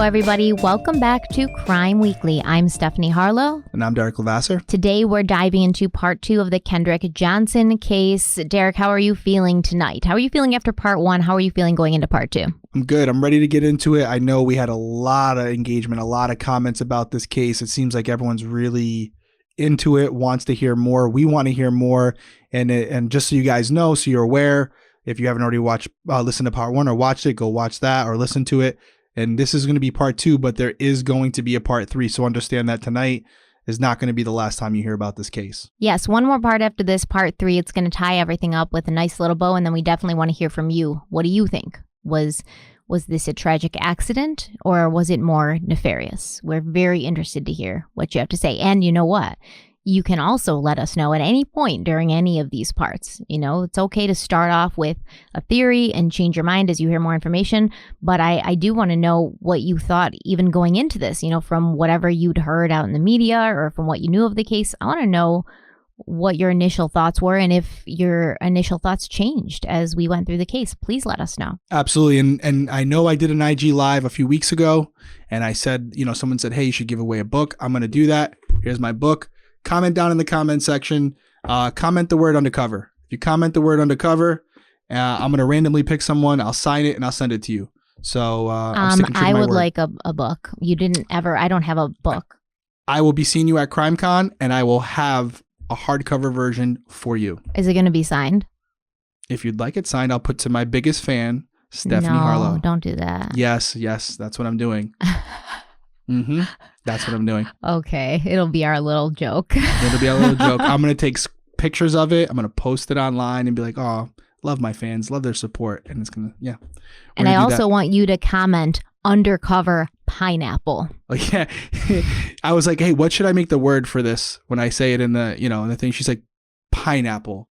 everybody. Welcome back to Crime Weekly. I'm Stephanie Harlow. And I'm Derek Levasseur. Today, we're diving into part 2 of the Kendrick Johnson case. Derek, how are you feeling tonight? How are you feeling after part 1? How are you feeling going into part 2? I'm good. I'm ready to get into it. I know we had a lot of engagement, a lot of comments about this case. It seems like everyone's really into it, wants to hear more. We want to hear more. And just so you guys know, so you're aware, if you haven't already listened to part 1 or watched it, go watch that or listen to it. And this is going to be part 2, but there is going to be a part 3. So understand that tonight is not going to be the last time you hear about this case. Yes, one more part after this, part 3. It's going to tie everything up with a nice little bow. And then we definitely want to hear from you. What do you think? Was this a tragic accident or was it more nefarious? We're very interested to hear what you have to say. And you know what? You can also let us know at any point during any of these parts. You know, it's okay to start off with a theory and change your mind as you hear more information. But I do want to know what you thought even going into this, you know, from whatever you'd heard out in the media or from what you knew of the case. I want to know what your initial thoughts were and if your initial thoughts changed as we went through the case. Please let us know. Absolutely. And I know I did an IG live a few weeks ago and I said, you know, someone said, hey, you should give away a book. I'm going to do that. Here's my book. Comment down in the comment section. Comment the word undercover. If you comment the word undercover, I'm going to randomly pick someone. I'll sign it and I'll send it to you. So I would like a book. You didn't ever. I don't have a book. I will be seeing you at CrimeCon and I will have a hardcover version for you. Is it going to be signed? If you'd like it signed, I'll put to my biggest fan, Stephanie Harlow. No, don't do that. Yes, that's what I'm doing. That's what I'm doing. Okay, it'll be our little joke. It'll be a little joke. I'm going to take pictures of it. I'm going to post it online and be like, oh, love my fans, love their support. And it's going to, yeah. And I also want you to comment undercover pineapple. Oh, yeah. I was like, hey, what should I make the word for this when I say it in the, you know, in the thing? She's like, pineapple.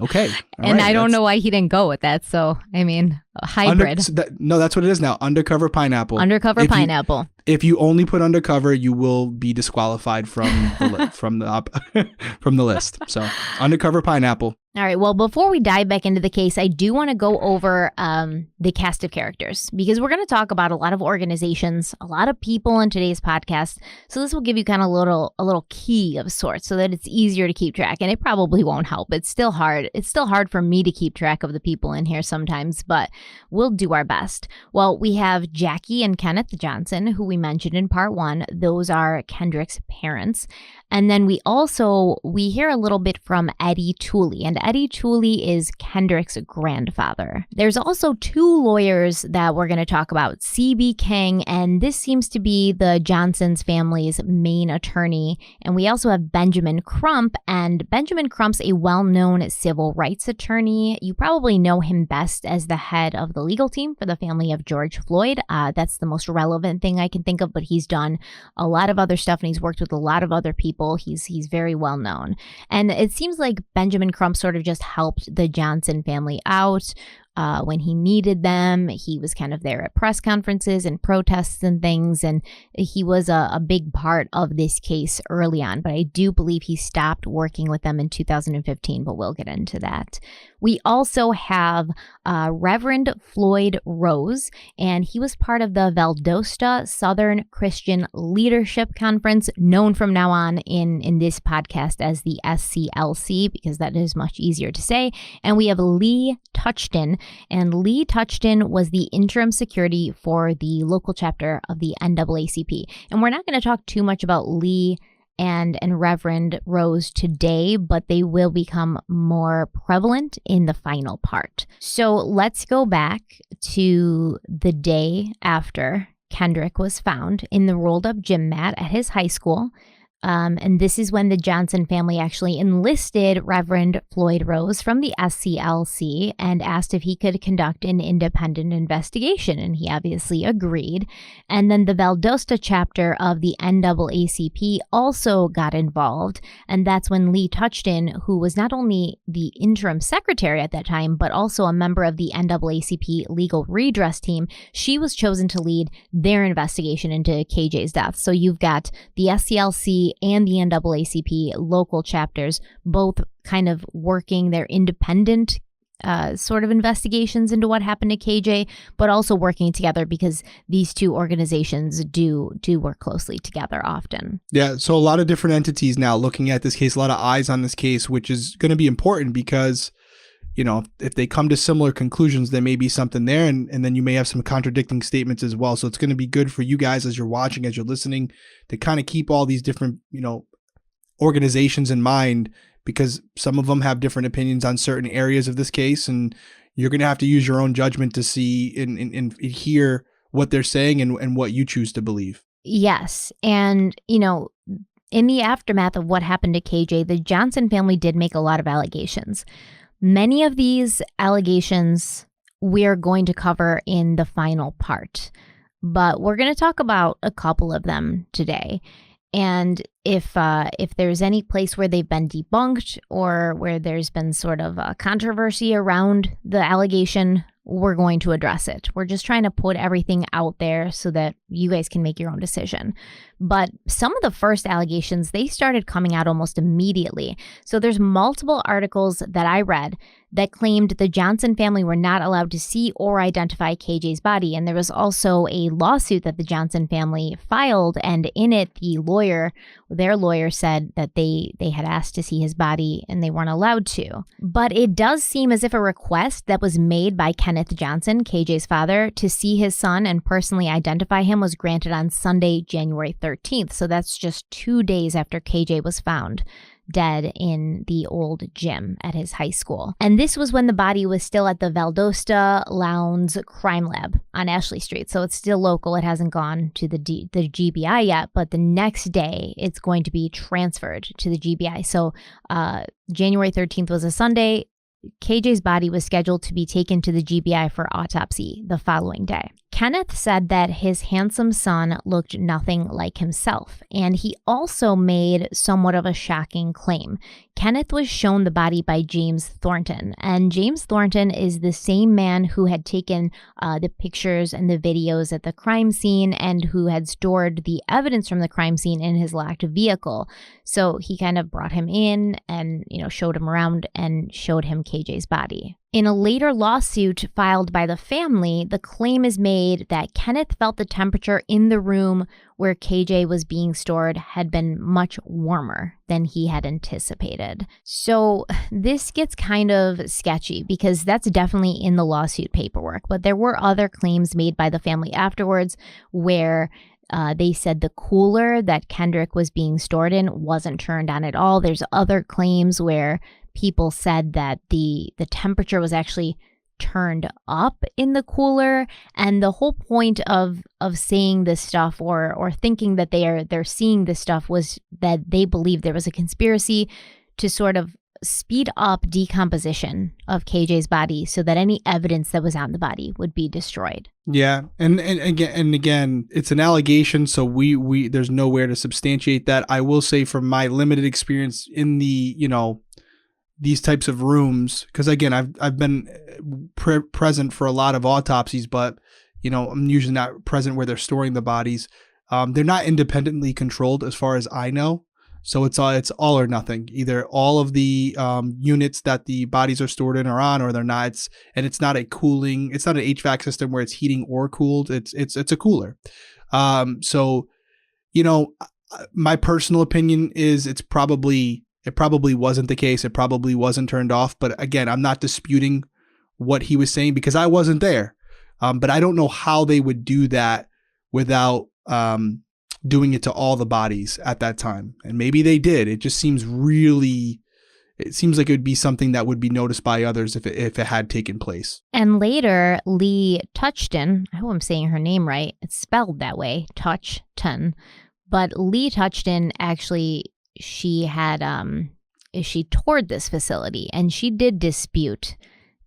Okay. And right, I don't know why he didn't go with that. So, I mean, a hybrid. No, that's what it is now. Undercover pineapple. Undercover pineapple. If you only put undercover, you will be disqualified from the list. So, undercover pineapple. All right. Well, before we dive back into the case, I do want to go over the cast of characters because we're going to talk about a lot of organizations, a lot of people in today's podcast. So this will give you kind of a little key of sorts so that it's easier to keep track. And it probably won't help. It's still hard. It's still hard for me to keep track of the people in here sometimes, but we'll do our best. Well, we have Jackie and Kenneth Johnson, who we mentioned in part 1. Those are Kendrick's parents. And then we hear a little bit from Eddie Tooley, and Eddie Tooley is Kendrick's grandfather. There's also 2 lawyers that we're going to talk about, C.B. King, and this seems to be the Johnson's family's main attorney. And we also have Benjamin Crump, and Benjamin Crump's a well-known civil rights attorney. You probably know him best as the head of the legal team for the family of George Floyd. That's the most relevant thing I can think of, but he's done a lot of other stuff and he's worked with a lot of other people. He's very well known. And it seems like Benjamin Crump sort of just helped the Johnson family out when he needed them. He was kind of there at press conferences and protests and things, and he was a big part of this case early on. But I do believe he stopped working with them in 2015, but we'll get into that. We also have Reverend Floyd Rose, and he was part of the Valdosta Southern Christian Leadership Conference, known from now on in this podcast as the SCLC, because that is much easier to say. And we have Lee Touchton, and Lee Touchton was the interim security for the local chapter of the NAACP. And we're not going to talk too much about Lee and Reverend Rose today, but they will become more prevalent in the final part. So let's go back to the day after Kendrick was found in the rolled up gym mat at his high school. And this is when the Johnson family actually enlisted Reverend Floyd Rose from the SCLC and asked if he could conduct an independent investigation, and he obviously agreed. And then the Valdosta chapter of the NAACP also got involved, and that's when Lee Touchton, who was not only the interim secretary at that time, but also a member of the NAACP legal redress team, she was chosen to lead their investigation into KJ's death. So you've got the SCLC and the NAACP local chapters both kind of working their independent sort of investigations into what happened to KJ, but also working together because these two organizations do work closely together often. Yeah, so a lot of different entities now looking at this case, a lot of eyes on this case, which is going to be important because, if they come to similar conclusions, there may be something there, and then you may have some contradicting statements as well. So it's going to be good for you guys as you're watching, as you're listening, to kind of keep all these different, organizations in mind, because some of them have different opinions on certain areas of this case, and you're going to have to use your own judgment to see and hear what they're saying and what you choose to believe. Yes. And, in the aftermath of what happened to KJ, the Johnson family did make a lot of allegations. Many of these allegations we're going to cover in the final part, but we're going to talk about a couple of them today. And if there's any place where they've been debunked or where there's been sort of a controversy around the allegation, we're going to address it. We're just trying to put everything out there so that you guys can make your own decision. But some of the first allegations, they started coming out almost immediately. So there's multiple articles that I read that claimed the Johnson family were not allowed to see or identify KJ's body. And there was also a lawsuit that the Johnson family filed, and in it, their lawyer said that they had asked to see his body and they weren't allowed to. But it does seem as if a request that was made by Kenneth Johnson, KJ's father, to see his son and personally identify him was granted on Sunday, January 13th. So that's just 2 days after KJ was found dead in the old gym at his high school. And this was when the body was still at the Valdosta Lowndes Crime Lab on Ashley Street. So it's still local. It hasn't gone to the GBI yet, but the next day it's going to be transferred to the GBI. So January 13th was a Sunday. KJ's body was scheduled to be taken to the GBI for autopsy the following day. Kenneth said that his handsome son looked nothing like himself, and he also made somewhat of a shocking claim. Kenneth was shown the body by James Thornton, and James Thornton is the same man who had taken the pictures and the videos at the crime scene and who had stored the evidence from the crime scene in his locked vehicle. So he kind of brought him in and, showed him around and showed him KJ's body. In a later lawsuit filed by the family, the claim is made that Kenneth felt the temperature in the room where KJ was being stored had been much warmer than he had anticipated. So this gets kind of sketchy because that's definitely in the lawsuit paperwork. But there were other claims made by the family afterwards where they said the cooler that Kendrick was being stored in wasn't turned on at all. There's other claims where people said that the temperature was actually turned up in the cooler, and the whole point of saying this stuff or thinking that they're seeing this stuff was that they believed there was a conspiracy to sort of speed up decomposition of KJ's body so that any evidence that was on the body would be destroyed. Yeah, and again, it's an allegation, so we there's nowhere to substantiate that. I will say from my limited experience in the these types of rooms, because again, I've been present for a lot of autopsies, but I'm usually not present where they're storing the bodies. They're not independently controlled as far as I know. So it's all or nothing. Either all of the units that the bodies are stored in are on, or they're not. It's not an HVAC system where it's heating or cooled. It's a cooler. So my personal opinion is it probably wasn't the case. It probably wasn't turned off. But again, I'm not disputing what he was saying because I wasn't there. But I don't know how they would do that without doing it to all the bodies at that time. And maybe they did. It just seems like it would be something that would be noticed by others if it had taken place. And later, Lee Touchton, I hope I'm saying her name right. It's spelled that way, Touchton. But Lee Touchton actually, she toured this facility and she did dispute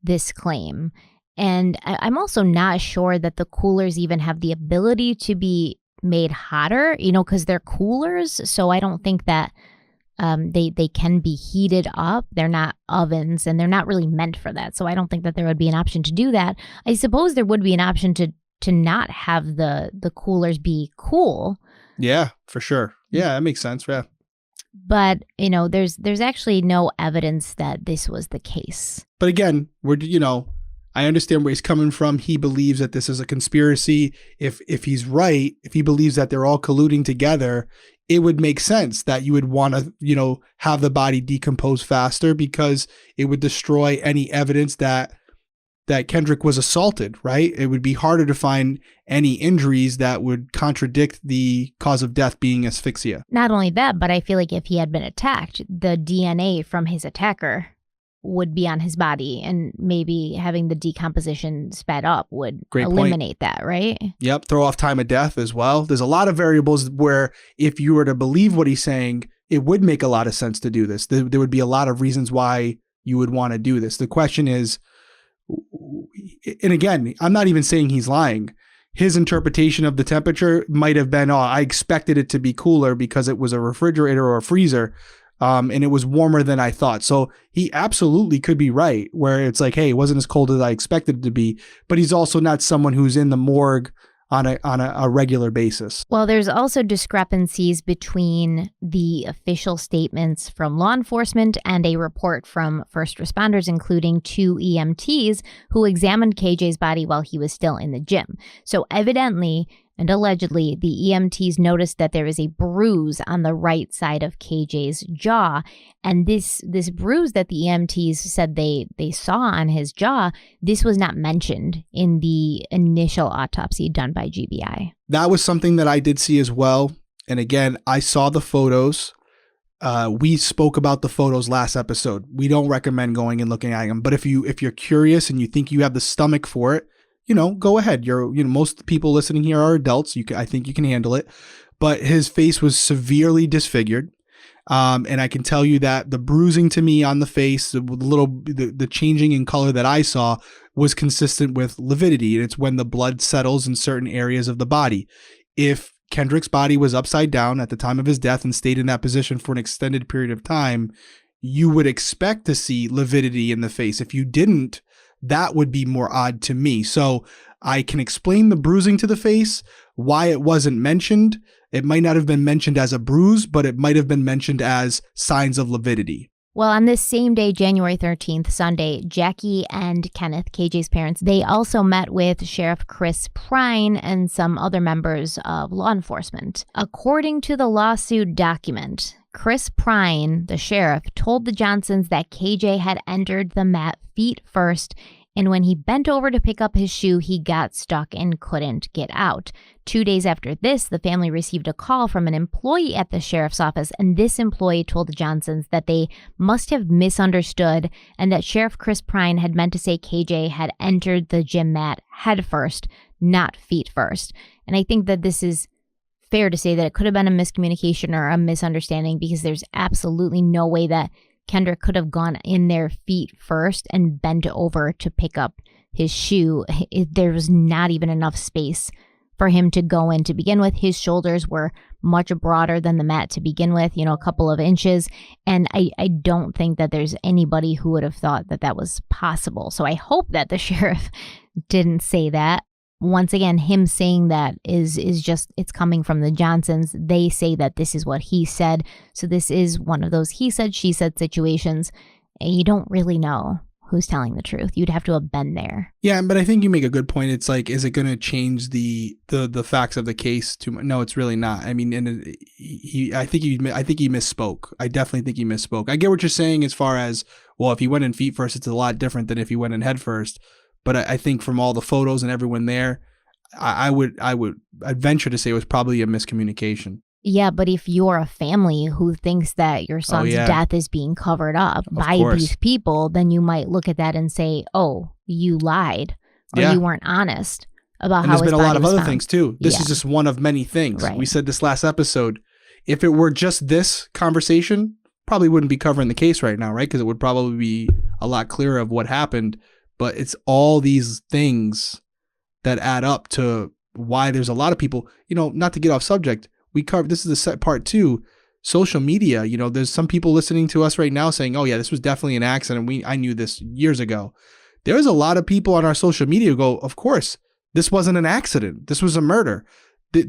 this claim. And I'm also not sure that the coolers even have the ability to be made hotter, because they're coolers. So I don't think that they can be heated up. They're not ovens and they're not really meant for that. So I don't think that there would be an option to do that. I suppose there would be an option to not have the coolers be cool. Yeah, for sure. Yeah, that makes sense. Yeah. But, there's actually no evidence that this was the case. But again, I understand where he's coming from. He believes that this is a conspiracy. If he's right, if he believes that they're all colluding together, it would make sense that you would want to, have the body decompose faster, because it would destroy any evidence that Kendrick was assaulted, right? It would be harder to find any injuries that would contradict the cause of death being asphyxia. Not only that, but I feel like if he had been attacked, the DNA from his attacker would be on his body, and maybe having the decomposition sped up would eliminate that, right? Yep. Throw off time of death as well. There's a lot of variables where if you were to believe what he's saying, it would make a lot of sense to do this. There would be a lot of reasons why you would want to do this. The question is, and again, I'm not even saying he's lying. His interpretation of the temperature might have been, I expected it to be cooler because it was a refrigerator or a freezer. And it was warmer than I thought. So he absolutely could be right, where it's like, hey, it wasn't as cold as I expected it to be. But he's also not someone who's in the morgue on a regular basis. Well, there's also discrepancies between the official statements from law enforcement and a report from first responders, including 2 EMTs who examined KJ's body while he was still in the gym. So evidently and allegedly, the EMTs noticed that there is a bruise on the right side of KJ's jaw. And this bruise that the EMTs said they saw on his jaw, this was not mentioned in the initial autopsy done by GBI. That was something that I did see as well. And again, I saw the photos. We spoke about the photos last episode. We don't recommend going and looking at them. But if you're curious and you think you have the stomach for it, go ahead. Most people listening here are adults. I think you can handle it. But his face was severely disfigured. And I can tell you that the bruising to me on the face, the changing in color that I saw was consistent with lividity. And it's when the blood settles in certain areas of the body. If Kendrick's body was upside down at the time of his death and stayed in that position for an extended period of time, you would expect to see lividity in the face. If you didn't, that would be more odd to me. So I can explain the bruising to the face, why it wasn't mentioned. It might not have been mentioned as a bruise, but it might have been mentioned as signs of lividity. Well, on this same day, January 13th, Sunday, Jackie and Kenneth, KJ's parents, they also met with Sheriff Chris Prine and some other members of law enforcement. According to the lawsuit document, Chris Prine, the sheriff, told the Johnsons that KJ had entered the mat feet first, and when he bent over to pick up his shoe, he got stuck and couldn't get out. 2 days after this, the family received a call from an employee at the sheriff's office, and this employee told the Johnsons that they must have misunderstood and that Sheriff Chris Prine had meant to say KJ had entered the gym mat head first, not feet first. And I think that this is fair to say that it could have been a miscommunication or a misunderstanding, because there's absolutely no way that Kendrick could have gone in there feet first and bent over to pick up his shoe. There was not even enough space for him to go in to begin with. His shoulders were much broader than the mat to begin with, a couple of inches. And I don't think that there's anybody who would have thought that that was possible. So I hope that the sheriff didn't say that. Once again, him saying that is just, it's coming from the Johnsons. They say that this is what he said. So this is one of those he said, she said situations. And you don't really know who's telling the truth. You'd have to have been there. Yeah, but I think you make a good point. It's like, is it going to change the facts of the case too much? No, it's really not. I mean, I think he misspoke. I definitely think he misspoke. I get what you're saying as far as, well, if he went in feet first, it's a lot different than if he went in head first. But I think from all the photos and everyone there, I'd venture to say it was probably a miscommunication. Yeah, but if you're a family who thinks that your son's death is being covered up by these people, then you might look at that and say, oh, you lied, or you weren't honest about how his body was found. And there's been a lot of other things too. This is just one of many things. Right. We said this last episode. If it were just this conversation, probably wouldn't be covering the case right now, right? Because it would probably be a lot clearer of what happened. But it's all these things that add up to why there's a lot of people, not to get off subject, we covered, this is the set part 2, social media. There's some people listening to us right now saying, oh yeah, this was definitely an accident. I knew this years ago. There's a lot of people on our social media who go, of course, this wasn't an accident. This was a murder.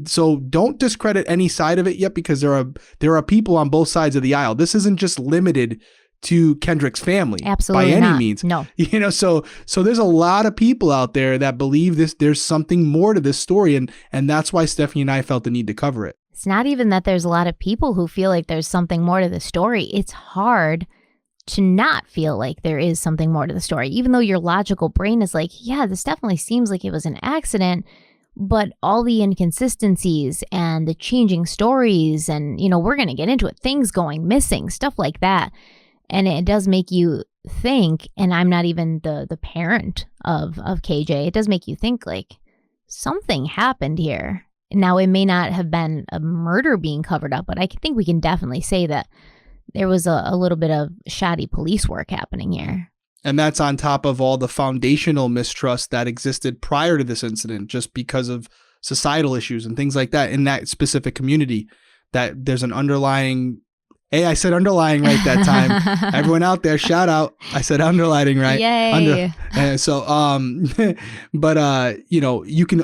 So don't discredit any side of it yet, because there are people on both sides of the aisle. This isn't just limited to Kendrick's family. Absolutely by any not. means. No. So there's a lot of people out there that believe there's something more to this story, and that's why Stephanie and I felt the need to cover it. It's not even that there's a lot of people who feel like there's something more to the story. It's hard to not feel like there is something more to the story, even though your logical brain is like, yeah, this definitely seems like it was an accident. But all the inconsistencies and the changing stories and, we're going to get into it, things going missing, stuff like that. And it does make you think, and I'm not even the parent of KJ, it does make you think like something happened here. Now, it may not have been a murder being covered up, but I think we can definitely say that there was a little bit of shoddy police work happening here. And that's on top of all the foundational mistrust that existed prior to this incident, just because of societal issues and things like that in that specific community, that there's an underlying... Hey, I said underlying right that time. Everyone out there, shout out. I said underlining right. Yay. But you can...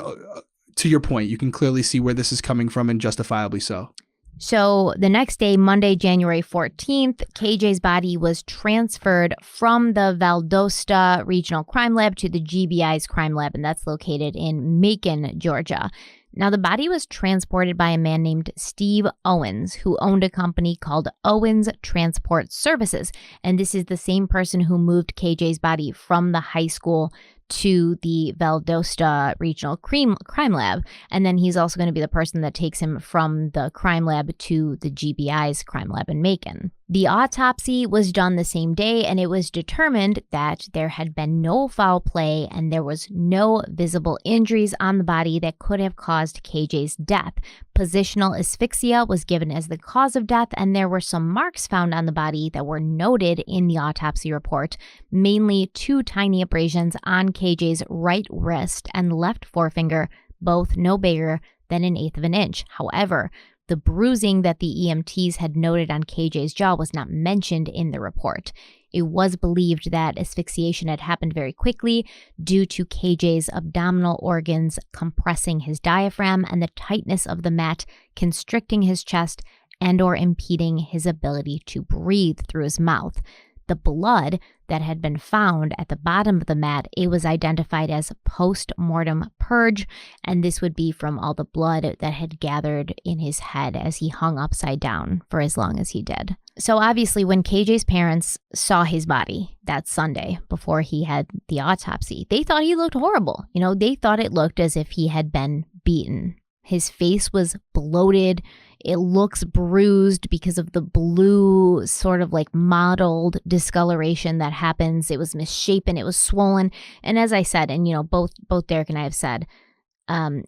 to your point, you can clearly see where this is coming from, and justifiably so. So the next day, Monday, January 14th, KJ's body was transferred from the Valdosta Regional Crime Lab to the GBI's crime lab, and that's located in Macon, Georgia. Now, the body was transported by a man named Steve Owens, who owned a company called Owens Transport Services. And this is the same person who moved KJ's body from the high school to the Valdosta Regional Crime Lab. And then he's also going to be the person that takes him from the crime lab to the GBI's crime lab in Macon. The autopsy was done the same day, and it was determined that there had been no foul play and there was no visible injuries on the body that could have caused KJ's death. Positional asphyxia was given as the cause of death, and there were some marks found on the body that were noted in the autopsy report, mainly 2 tiny abrasions on KJ's right wrist and left forefinger, both no bigger than 1/8 of an inch. However, the bruising that the EMTs had noted on KJ's jaw was not mentioned in the report. It was believed that asphyxiation had happened very quickly due to KJ's abdominal organs compressing his diaphragm and the tightness of the mat constricting his chest and or impeding his ability to breathe through his mouth. The blood that had been found at the bottom of the mat, it was identified as post-mortem purge, and this would be from all the blood that had gathered in his head as he hung upside down for as long as he did. So obviously, when KJ's parents saw his body that Sunday before he had the autopsy, they thought he looked horrible. They thought it looked as if he had been beaten. His face was bloated. It looks bruised because of the blue sort of like mottled discoloration that happens. It was misshapen. It was swollen. And as I said, and both Derek and I have said,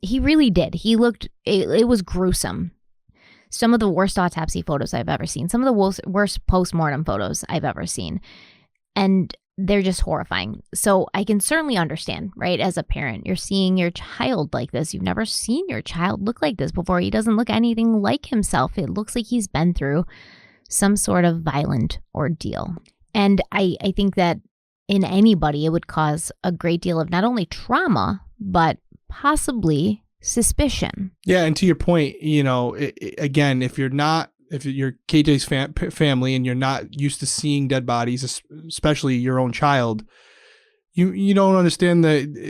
he really did. He looked, it was gruesome. Some of the worst autopsy photos I've ever seen. Some of the worst post-mortem photos I've ever seen. And they're just horrifying. So I can certainly understand, right? As a parent, you're seeing your child like this. You've never seen your child look like this before. He doesn't look anything like himself. It looks like he's been through some sort of violent ordeal. And I think that in anybody, it would cause a great deal of not only trauma, but possibly suspicion. Yeah. And to your point, again, if you're KJ's family and you're not used to seeing dead bodies, especially your own child, you don't understand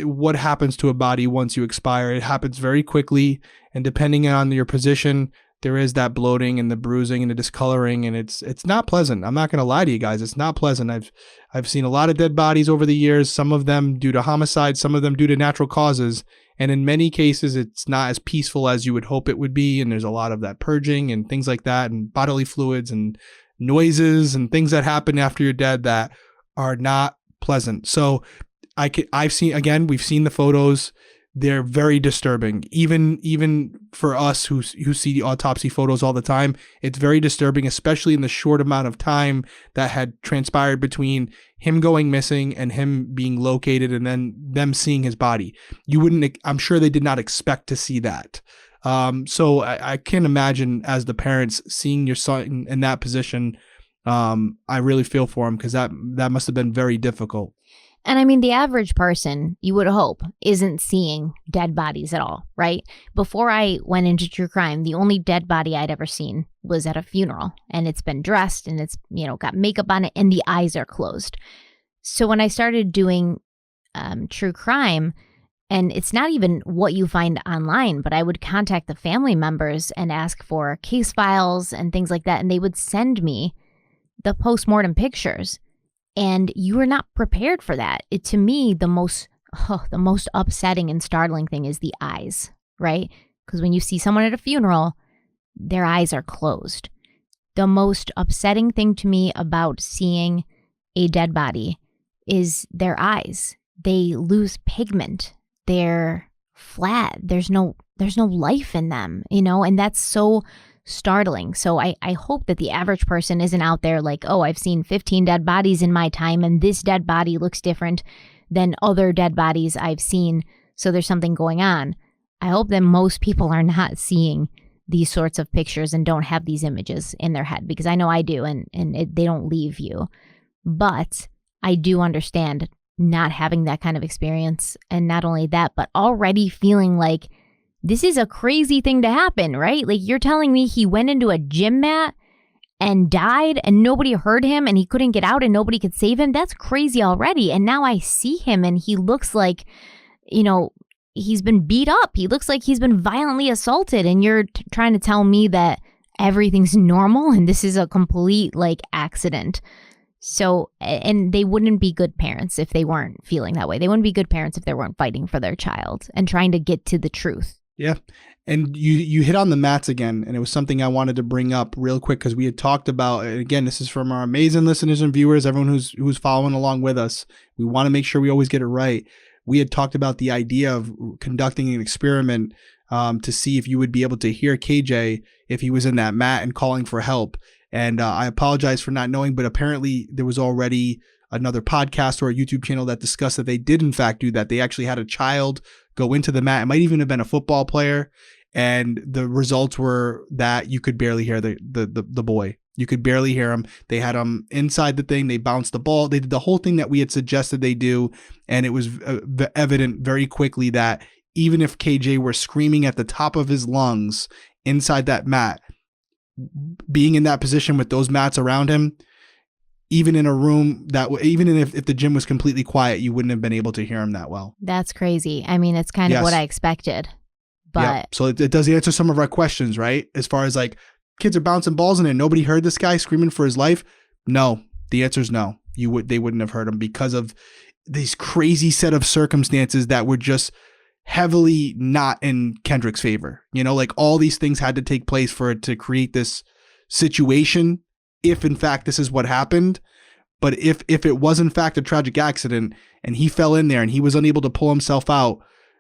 what happens to a body once you expire. It happens very quickly, and depending on your position, there is that bloating and the bruising and the discoloring, and it's not pleasant. I'm not going to lie to you guys. It's not pleasant. I've seen a lot of dead bodies over the years, some of them due to homicide, some of them due to natural causes. And in many cases, it's not as peaceful as you would hope it would be. And there's a lot of that purging and things like that, and bodily fluids and noises and things that happen after you're dead that are not pleasant. So we've seen the photos. They're very disturbing. Even for us who see the autopsy photos all the time, it's very disturbing, especially in the short amount of time that had transpired between him going missing and him being located and then them seeing his body. I'm sure they did not expect to see that. So I can't imagine, as the parents, seeing your son in that position. I really feel for him, because that must have been very difficult. And I mean, the average person, you would hope, isn't seeing dead bodies at all, right? Before I went into true crime, the only dead body I'd ever seen was at a funeral and it's been dressed and it's, got makeup on it and the eyes are closed. So when I started doing true crime, and it's not even what you find online, but I would contact the family members and ask for case files and things like that. And they would send me the postmortem pictures. And you were not prepared for that. To me, the most upsetting and startling thing is the eyes, right? Because when you see someone at a funeral, their eyes are closed. The most upsetting thing to me about seeing a dead body is their eyes. They lose pigment. They're flat. There's no life in them, and that's so startling. So I hope that the average person isn't out there like, oh, I've seen 15 dead bodies in my time and this dead body looks different than other dead bodies I've seen. So there's something going on. I hope that most people are not seeing these sorts of pictures and don't have these images in their head, because I know I do, and they don't leave you. But I do understand not having that kind of experience. And not only that, but already feeling like this is a crazy thing to happen, right? Like, you're telling me he went into a gym mat and died and nobody heard him and he couldn't get out and nobody could save him? That's crazy already. And now I see him and he looks like, he's been beat up. He looks like he's been violently assaulted. And you're trying to tell me that everything's normal and this is a complete accident. So, and they wouldn't be good parents if they weren't feeling that way. They wouldn't be good parents if they weren't fighting for their child and trying to get to the truth. Yeah. And you hit on the mats again, and it was something I wanted to bring up real quick because we had talked about, and again, this is from our amazing listeners and viewers, everyone who's following along with us. We want to make sure we always get it right. We had talked about the idea of conducting an experiment to see if you would be able to hear KJ if he was in that mat and calling for help. And I apologize for not knowing, but apparently there was already another podcast or a YouTube channel that discussed that they did in fact do that. They actually had a child go into the mat. It might even have been a football player. And the results were that you could barely hear the boy. You could barely hear him. They had him inside the thing. They bounced the ball. They did the whole thing that we had suggested they do. And it was evident very quickly that even if KJ were screaming at the top of his lungs inside that mat, being in that position with those mats around him, even in a room even if the gym was completely quiet, you wouldn't have been able to hear him that well. That's crazy. I mean, it's kind of what I expected. But yeah. So it does answer some of our questions, right? As far as kids are bouncing balls in and nobody heard this guy screaming for his life. No, the answer is no. They wouldn't have heard him because of these crazy set of circumstances that were just heavily not in Kendrick's favor. All these things had to take place for it to create this situation, if in fact this is what happened. But if it was in fact a tragic accident and he fell in there and he was unable to pull himself out,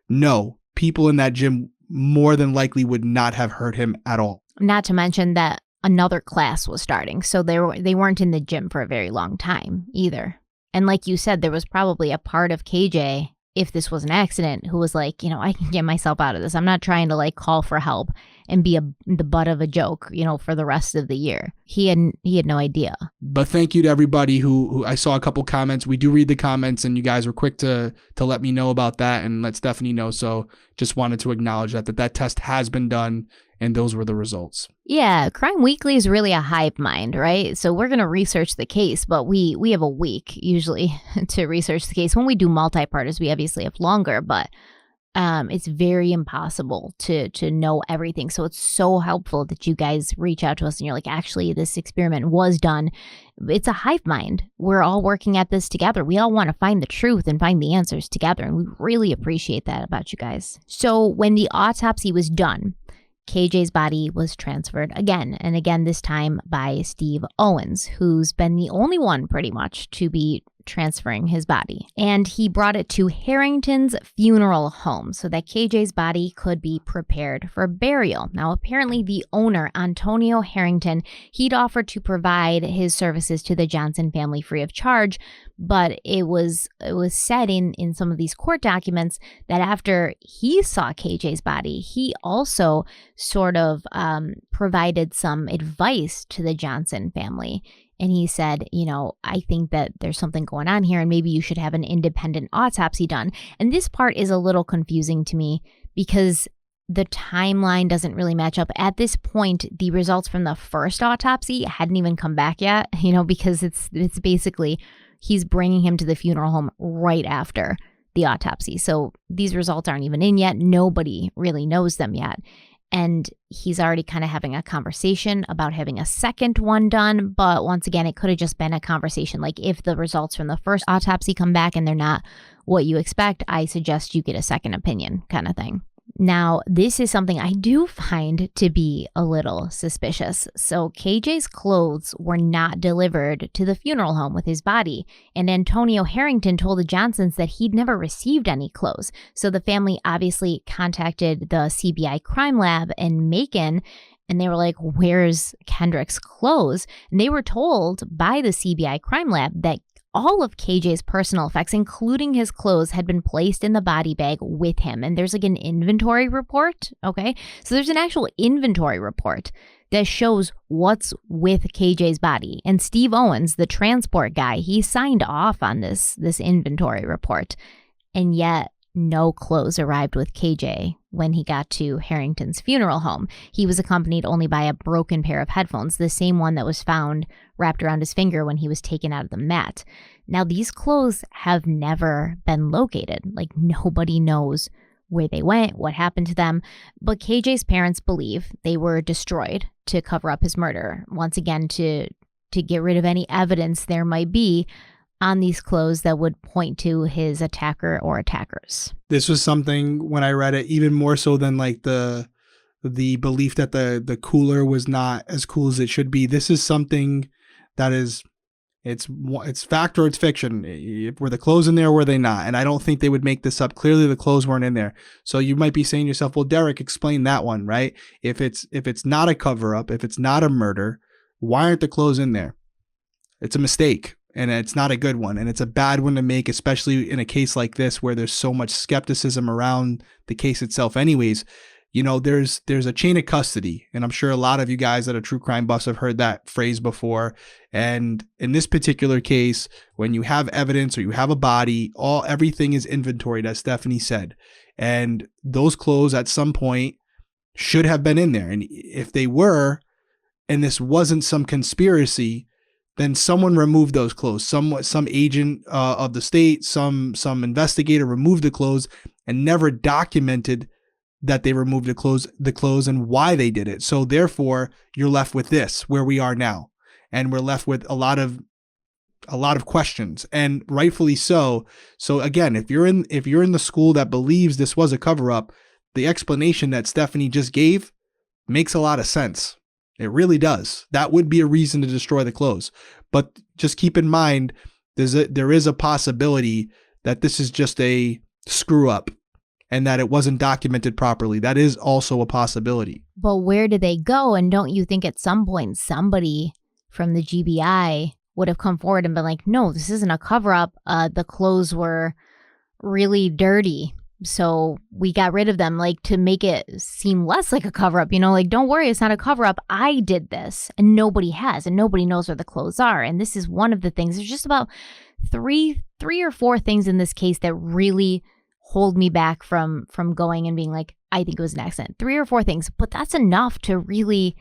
no, people in that gym more than likely would not have heard him at all. Not to mention that another class was starting, so they weren't in the gym for a very long time either. And like you said, there was probably a part of KJ, if this was an accident, who was like, I can get myself out of this. I'm not trying to call for help and be the butt of a joke, for the rest of the year. He had no idea. But thank you to everybody who I saw a couple comments. We do read the comments, and you guys were quick to let me know about that and let Stephanie know. So just wanted to acknowledge that test has been done, and those were the results. Yeah, Crime Weekly is really a hive mind, right? So we're going to research the case, but we have a week usually to research the case. When we do multi-parters, we obviously have longer, but it's very impossible to know everything. So it's so helpful that you guys reach out to us and you're like, actually, this experiment was done. It's a hive mind. We're all working at this together. We all want to find the truth and find the answers together. And we really appreciate that about you guys. So when the autopsy was done, KJ's body was transferred again and again, this time by Steve Owens, who's been the only one pretty much to be transferring his body. And he brought it to Harrington's funeral home so that KJ's body could be prepared for burial. Now, apparently the owner, Antonio Harrington, he'd offered to provide his services to the Johnson family free of charge, but it was said in some of these court documents that after he saw KJ's body, he also sort of provided some advice to the Johnson family. And he said, I think that there's something going on here and maybe you should have an independent autopsy done. And this part is a little confusing to me because the timeline doesn't really match up. At this point, the results from the first autopsy hadn't even come back yet, because it's basically he's bringing him to the funeral home right after the autopsy. So these results aren't even in yet. Nobody really knows them yet. And he's already kind of having a conversation about having a second one done. But once again, it could have just been a conversation. Like, if the results from the first autopsy come back and they're not what you expect, I suggest you get a second opinion kind of thing. Now, this is something I do find to be a little suspicious. So KJ's clothes were not delivered to the funeral home with his body, and Antonio Harrington told the Johnsons that he'd never received any clothes. So the family obviously contacted the CBI crime lab in Macon, and they were like, where's Kendrick's clothes? And they were told by the CBI crime lab that all of KJ's personal effects, including his clothes, had been placed in the body bag with him. And there's like an inventory report. Okay. So there's an actual inventory report that shows what's with KJ's body. And Steve Owens, the transport guy, he signed off on this inventory report. And yet no clothes arrived with KJ when he got to Harrington's funeral home. He was accompanied only by a broken pair of headphones, the same one that was found wrapped around his finger when he was taken out of the mat. Now, these clothes have never been located. Like, nobody knows where they went, what happened to them. But KJ's parents believe they were destroyed to cover up his murder. Once again, to get rid of any evidence there might be on these clothes that would point to his attacker or attackers. This was something, when I read it, even more so than like the belief that the cooler was not as cool as it should be. This is something that is, it's fact or it's fiction. Were the clothes in there or were they not? And I don't think they would make this up. Clearly the clothes weren't in there. So you might be saying to yourself, well, Derek, explain that one, right? If it's not a cover up, if it's not a murder, why aren't the clothes in there? It's a mistake. And it's not a good one. And it's a bad one to make, especially in a case like this where there's so much skepticism around the case itself anyways. There's a chain of custody. And I'm sure a lot of you guys that are true crime buffs have heard that phrase before. And in this particular case, when you have evidence or you have a body, everything is inventoried, as Stephanie said. And those clothes at some point should have been in there. And if they were, and this wasn't some conspiracy, then someone removed those clothes. Some agent of the state, some investigator removed the clothes and never documented that they removed the clothes and why they did it. So therefore, you're left with this, where we are now, and we're left with a lot of questions, and rightfully so. So again, if you're in the school that believes this was a cover up, the explanation that Stephanie just gave makes a lot of sense. It really does. That would be a reason to destroy the clothes. But just keep in mind, there is a possibility that this is just a screw up and that it wasn't documented properly. That is also a possibility. But where did they go? And don't you think at some point somebody from the GBI would have come forward and been like, no, this isn't a cover up. The clothes were really dirty, so we got rid of them, like, to make it seem less like a cover up, like, don't worry, it's not a cover up. I did this and nobody has, and nobody knows where the clothes are. And this is one of the things. There's just about three or four things in this case that really hold me back from going and being like, I think it was an accident. 3 or 4 things, but that's enough to really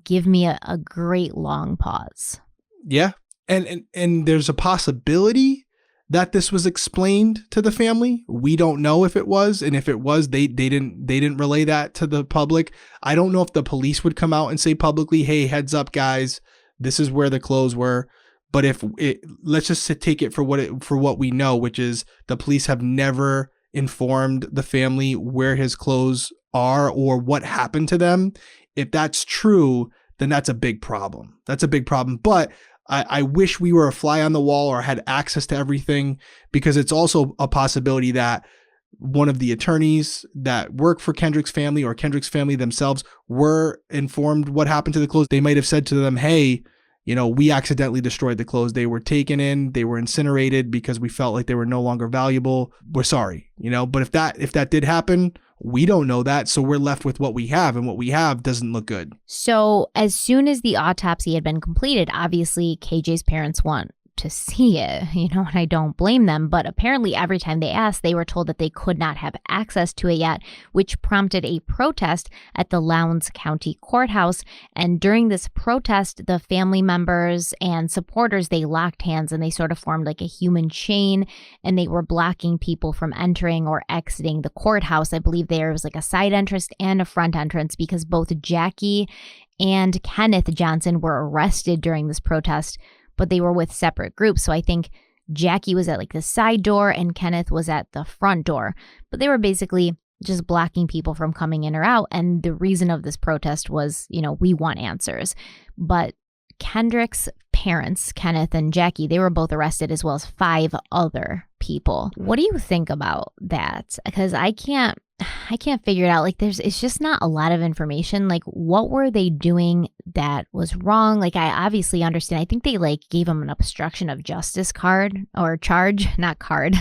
give me a great long pause. Yeah. And there's a possibility that this was explained to the family. We don't know if it was, and if it was, they didn't relay that to the public. I don't know if the police would come out and say publicly, hey, heads up guys, this is where the clothes were. But let's just take it for what we know, which is the police have never informed the family where his clothes are or what happened to them. If that's true, then that's a big problem. That's a big problem. But I wish we were a fly on the wall or had access to everything, because it's also a possibility that one of the attorneys that work for Kendrick's family or Kendrick's family themselves were informed what happened to the clothes. They might have said to them, hey, we accidentally destroyed the clothes. They were taken in, they were incinerated because we felt like they were no longer valuable. We're sorry, but if that did happen, we don't know that. So we're left with what we have, and what we have doesn't look good. So as soon as the autopsy had been completed, obviously KJ's parents want to see it, and I don't blame them. But apparently every time they asked, they were told that they could not have access to it yet, which prompted a protest at the Lowndes County Courthouse. And during this protest, the family members and supporters, they locked hands and they sort of formed like a human chain, and they were blocking people from entering or exiting the courthouse. I believe there was like a side entrance and a front entrance because both Jackie and Kenneth Johnson were arrested during this protest, but they were with separate groups. So I think Jackie was at like the side door and Kenneth was at the front door, but they were basically just blocking people from coming in or out. And the reason of this protest was, we want answers. But Kendrick's parents, Kenneth and Jackie, they were both arrested, as well as 5 other people. What do you think about that? Because I can't figure it out. Like it's just not a lot of information. Like what were they doing that was wrong? Like I obviously understand. I think they like gave him an obstruction of justice card or charge, not card.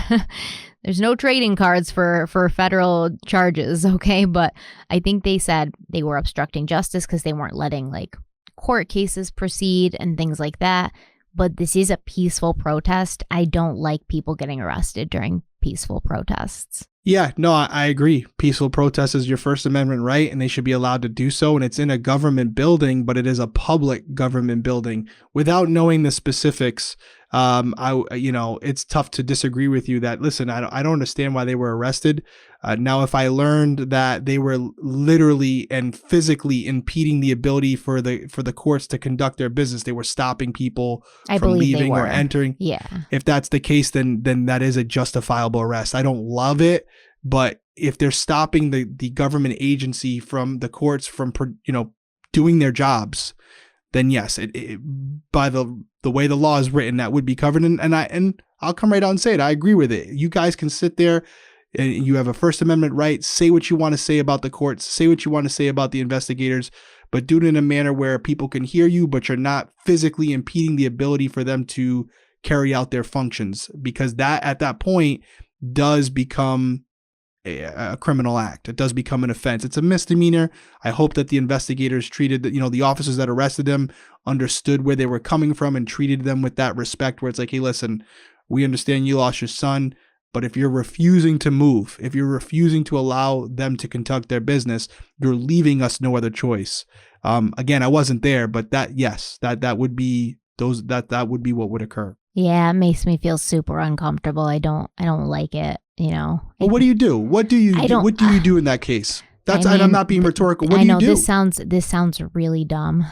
There's no trading cards for federal charges. Okay. But I think they said they were obstructing justice because they weren't letting like court cases proceed and things like that. But this is a peaceful protest. I don't like people getting arrested during peaceful protests. Yeah, no, I agree. Peaceful protest is your First Amendment right, and they should be allowed to do so. And it's in a government building, but it is a public government building. Without knowing the specifics, it's tough to disagree with you that, listen, I don't understand why they were arrested. Now, if I learned that they were literally and physically impeding the ability for the courts to conduct their business, they were stopping people from leaving or entering. Yeah. If that's the case, then that is a justifiable arrest. I don't love it, but if they're stopping the government agency from the courts from doing their jobs, then yes, it by the way the law is written, that would be covered. And I'll come right out and say it. I agree with it. You guys can sit there and you have a First Amendment right. Say what you want to say about the courts. Say what you want to say about the investigators, but do it in a manner where people can hear you, but you're not physically impeding the ability for them to carry out their functions, because that at that point does become a criminal act. It does become an offense. It's a misdemeanor. I hope that the investigators treated the officers that arrested them understood where they were coming from and treated them with that respect, where it's like, hey, listen, we understand you lost your son, but if you're refusing to move, if you're refusing to allow them to conduct their business, you're leaving us no other choice. Again, I wasn't there, but that would be that would be what would occur. Yeah, it makes me feel super uncomfortable. I don't like it. Well, what do you do? What do you do in that case? And I'm not being rhetorical. What do you do? This sounds really dumb.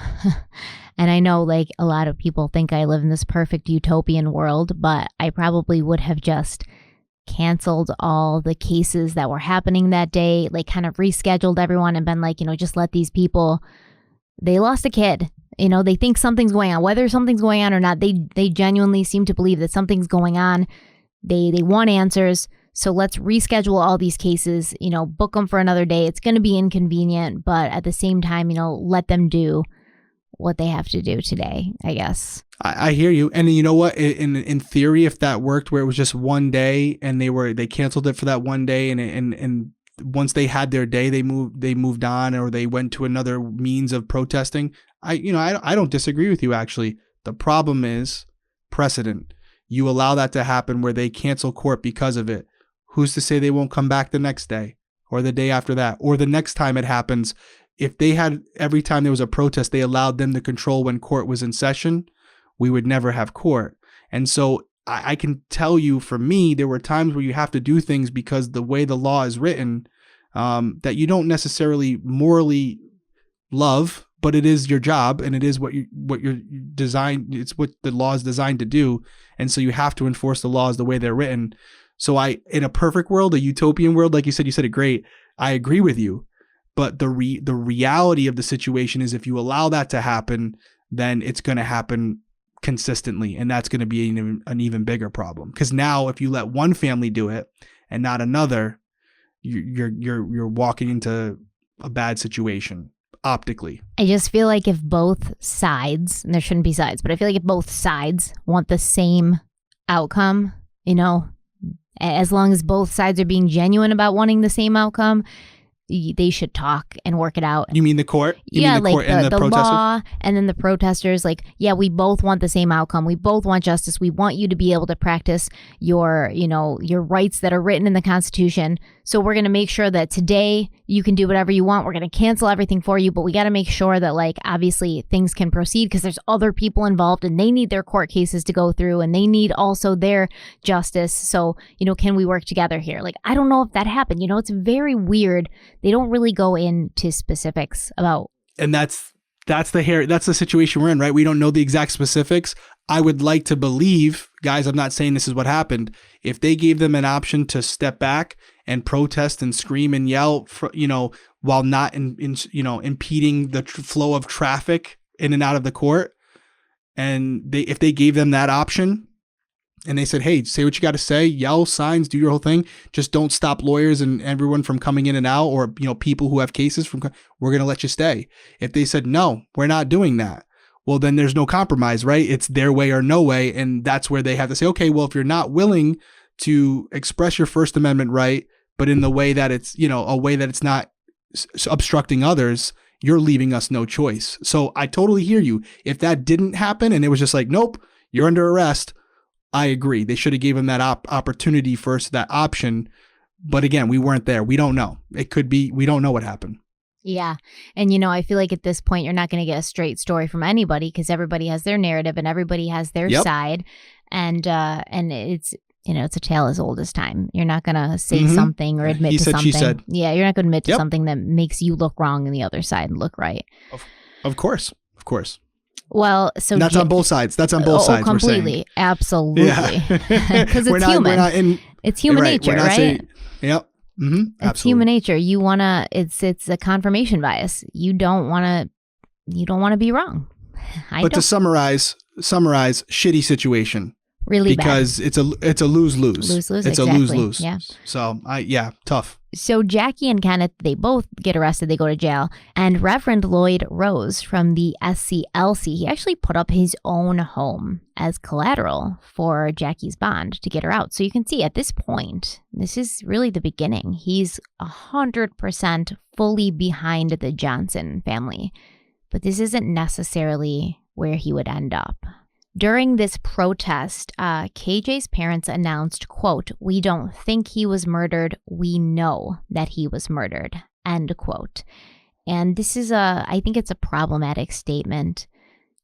And I know like a lot of people think I live in this perfect utopian world, but I probably would have just canceled all the cases that were happening that day, like kind of rescheduled everyone and been like, just let these people, they lost a kid. They think something's going on, whether something's going on or not. They genuinely seem to believe that something's going on. They want answers. So let's reschedule all these cases, book them for another day. It's going to be inconvenient, but at the same time, let them do what they have to do today, I guess. I hear you. And you know what? In theory, if that worked, where it was just one day and they canceled it for that one day, and once they had their day, they moved on, or they went to another means of protesting. I don't disagree with you, actually. The problem is precedent. You allow that to happen where they cancel court because of it. Who's to say they won't come back the next day or the day after that or the next time it happens? If they had, every time there was a protest, they allowed them to control when court was in session, we would never have court. And so I can tell you, for me, there were times where you have to do things because the way the law is written, that you don't necessarily morally love, but it is your job and it is what you're designed. It's what the law is designed to do. And so you have to enforce the laws the way they're written. So in a perfect world, a utopian world, like you said it great. I agree with you. But the reality of the situation is, if you allow that to happen, then it's going to happen consistently. And that's going to be an even bigger problem. Because now if you let one family do it and not another, you're walking into a bad situation optically. I just feel like if both sides, and there shouldn't be sides, but I feel like if both sides want the same outcome, as long as both sides are being genuine about wanting the same outcome, they should talk and work it out. You mean the court? You yeah, mean the like court and the protesters? law, and then the protesters. Like, yeah, we both want the same outcome. We both want justice. We want you to be able to practice your rights that are written in the Constitution. So we're going to make sure that today you can do whatever you want. We're going to cancel everything for you, but we got to make sure that, like, obviously things can proceed because there's other people involved and they need their court cases to go through and they need also their justice. So, can we work together here? Like, I don't know if that happened. It's very weird. They don't really go into specifics about. And that's the situation we're in, right? We don't know the exact specifics. I would like to believe, guys, I'm not saying this is what happened. If they gave them an option to step back and protest and scream and yell, while not impeding the flow of traffic in and out of the court, and if they gave them that option, and they said, hey, say what you got to say, yell, signs, do your whole thing. Just don't stop lawyers and everyone from coming in and out, or, people who have cases we're going to let you stay. If they said, no, we're not doing that, well, then there's no compromise, right? It's their way or no way. And that's where they have to say, okay, well, if you're not willing to express your First Amendment right, but in the way that it's, a way that it's not obstructing others, you're leaving us no choice. So I totally hear you. If that didn't happen and it was just like, nope, you're under arrest, I agree. They should have given that opportunity first, that option. But again, we weren't there. We don't know. It could be, we don't know what happened. Yeah. And, I feel like at this point, you're not going to get a straight story from anybody because everybody has their narrative and everybody has their side. And it's, it's a tale as old as time. You're not going to say something or admit to something. She said. Yeah. You're not going to admit to something that makes you look wrong and the other side look right. Of course. Of course. Well, so that's on both sides. That's on both sides. Completely, absolutely. Because it's human. It's human nature, right? Yep. Mm-hmm. It's human nature. You wanna. It's a confirmation bias. You don't want to be wrong. To summarize, shitty situation. Really because bad. it's a lose-lose. Lose-lose. It's exactly. a lose-lose. Yeah. So tough. So Jackie and Kenneth, they both get arrested. They go to jail. And Reverend Lloyd Rose from the SCLC, he actually put up his own home as collateral for Jackie's bond to get her out. So you can see at this point, this is really the beginning. He's 100% fully behind the Johnson family. But this isn't necessarily where he would end up. During this protest, KJ's parents announced, quote, "We don't think he was murdered. We know that he was murdered," end quote. And this is I think it's a problematic statement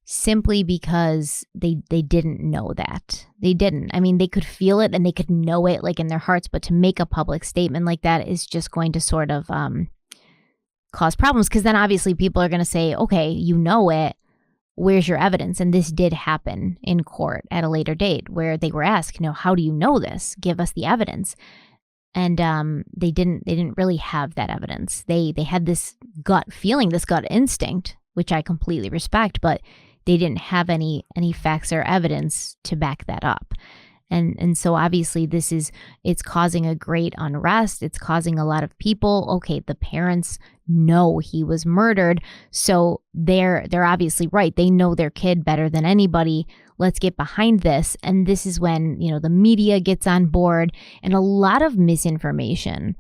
simply because they didn't know that. They didn't. I mean, they could feel it and they could know it like in their hearts, but to make a public statement like that is just going to sort of cause problems because then obviously people are going to say, okay, you know it. Where's your evidence? And this did happen in court at a later date where they were asked, how do you know this? Give us the evidence. And they didn't really have that evidence. They had this gut feeling, this gut instinct, which I completely respect, but they didn't have any facts or evidence to back that up. And so obviously it's causing a great unrest. It's causing a lot of people. Okay, the parents know he was murdered. So they're obviously right. They know their kid better than anybody. Let's get behind this. And this is when, the media gets on board and a lot of misinformation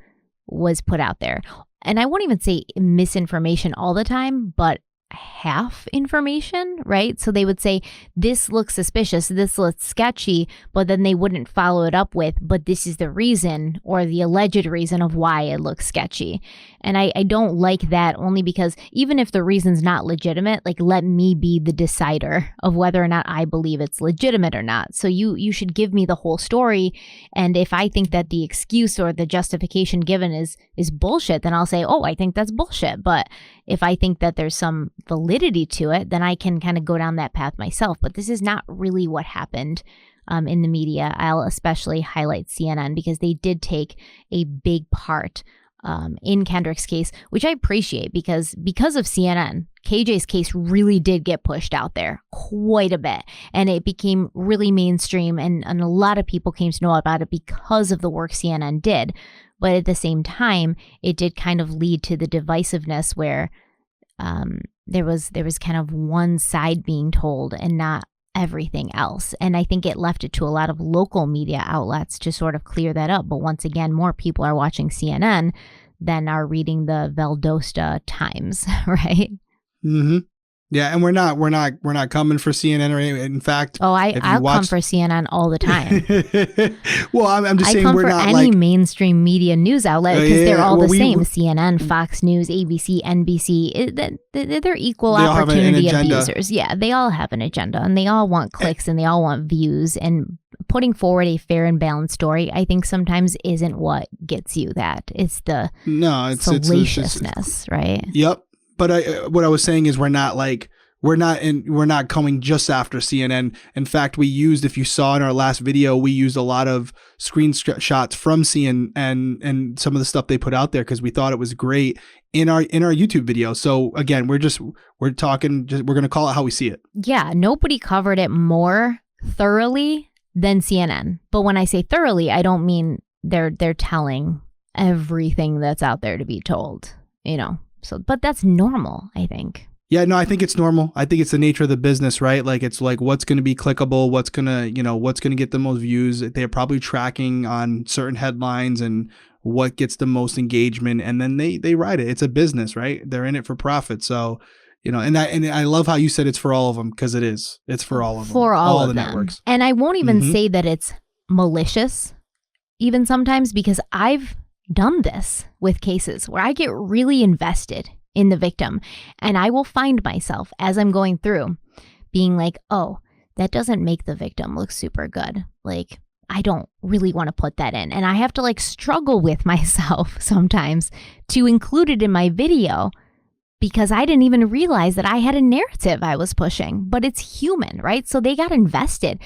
was put out there. And I won't even say misinformation all the time, but half information, right? So they would say, this looks suspicious, this looks sketchy, but then they wouldn't follow it up with, but this is the reason or the alleged reason of why it looks sketchy. And I don't like that only because even if the reason's not legitimate, like let me be the decider of whether or not I believe it's legitimate or not. So you should give me the whole story. And if I think that the excuse or the justification given is bullshit, then I'll say, oh, I think that's bullshit. But if I think that there's some validity to it, then I can kind of go down that path myself. But this is not really what happened in the media. I'll especially highlight CNN because they did take a big part in Kendrick's case, which I appreciate because of CNN, KJ's case really did get pushed out there quite a bit. And it became really mainstream and a lot of people came to know about it because of the work CNN did. But at the same time, it did kind of lead to the divisiveness where there was kind of one side being told and not everything else. And I think it left it to a lot of local media outlets to sort of clear that up. But once again, more people are watching CNN than are reading the Valdosta Times, right? Mm-hmm. Yeah, and we're not coming for CNN or anything. In fact, I'll come for CNN all the time. Well, I'm just saying we're not any like mainstream media news outlet because they're all the same. we, CNN, Fox News, ABC, NBC. They're equal opportunity abusers. Yeah, they all have an agenda, and they all want clicks, and they all want views. And putting forward a fair and balanced story, I think sometimes isn't what gets you that. It's the salaciousness, right? Yep. But what I was saying is we're not coming just after CNN. In fact, we used, if you saw in our last video, we used a lot of screenshots from CNN and some of the stuff they put out there because we thought it was great in our YouTube video. So again, we're going to call it how we see it. Yeah, nobody covered it more thoroughly than CNN. But when I say thoroughly, I don't mean they're telling everything that's out there to be told, So, but that's normal, I think. Yeah, no, I think it's normal. I think it's the nature of the business, right? Like it's like what's going to be clickable, what's going to get the most views. They're probably tracking on certain headlines and what gets the most engagement, and then they write it. It's a business, right? They're in it for profit. So, and I love how you said it's for all of them because it is. It's for all of them. For all of the them. Networks. And I won't even say that it's malicious even sometimes because I've done this with cases where I get really invested in the victim, and I will find myself as I'm going through being like, oh, that doesn't make the victim look super good. Like, I don't really want to put that in. And I have to struggle with myself sometimes to include it in my video because I didn't even realize that I had a narrative I was pushing, but it's human, right? So they got invested.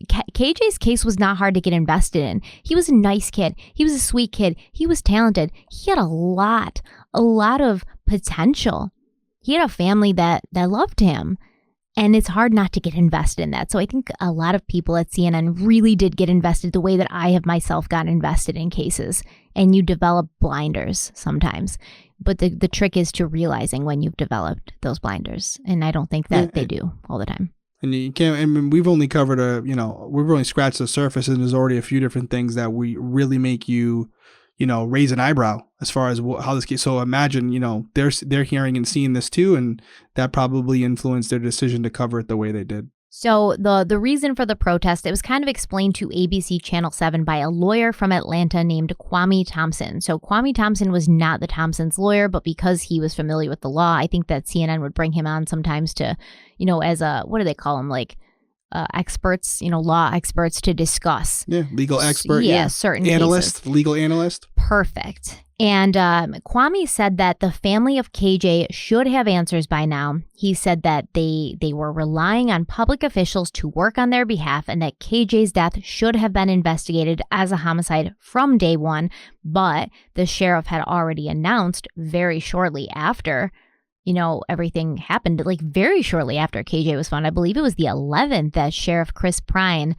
KJ's case was not hard to get invested in. He was a nice kid. He was a sweet kid. He was talented. He had a lot of potential. He had a family that loved him. And it's hard not to get invested in that. So I think a lot of people at CNN really did get invested the way that I have myself gotten invested in cases. And you develop blinders sometimes. But the trick is to realizing when you've developed those blinders. And I don't think that they do all the time. And you can't, I mean, we've only covered we've only scratched the surface, and there's already a few different things that we really make you, raise an eyebrow as far as how this case. So imagine, they're hearing and seeing this too, and that probably influenced their decision to cover it the way they did. So the reason for the protest, it was kind of explained to ABC Channel 7 by a lawyer from Atlanta named Kwame Thompson. So Kwame Thompson was not the Thompsons' lawyer, but because he was familiar with the law, I think that CNN would bring him on sometimes to, as what do they call them? Experts, law experts to discuss. Yeah, legal expert. Yeah, certain analyst, cases. Legal analyst. Perfect. And Kwame said that the family of KJ should have answers by now. He said that they were relying on public officials to work on their behalf and that KJ's death should have been investigated as a homicide from day one. But the sheriff had already announced very shortly after everything happened, very shortly after KJ was found. I believe it was the 11th that Sheriff Chris Prine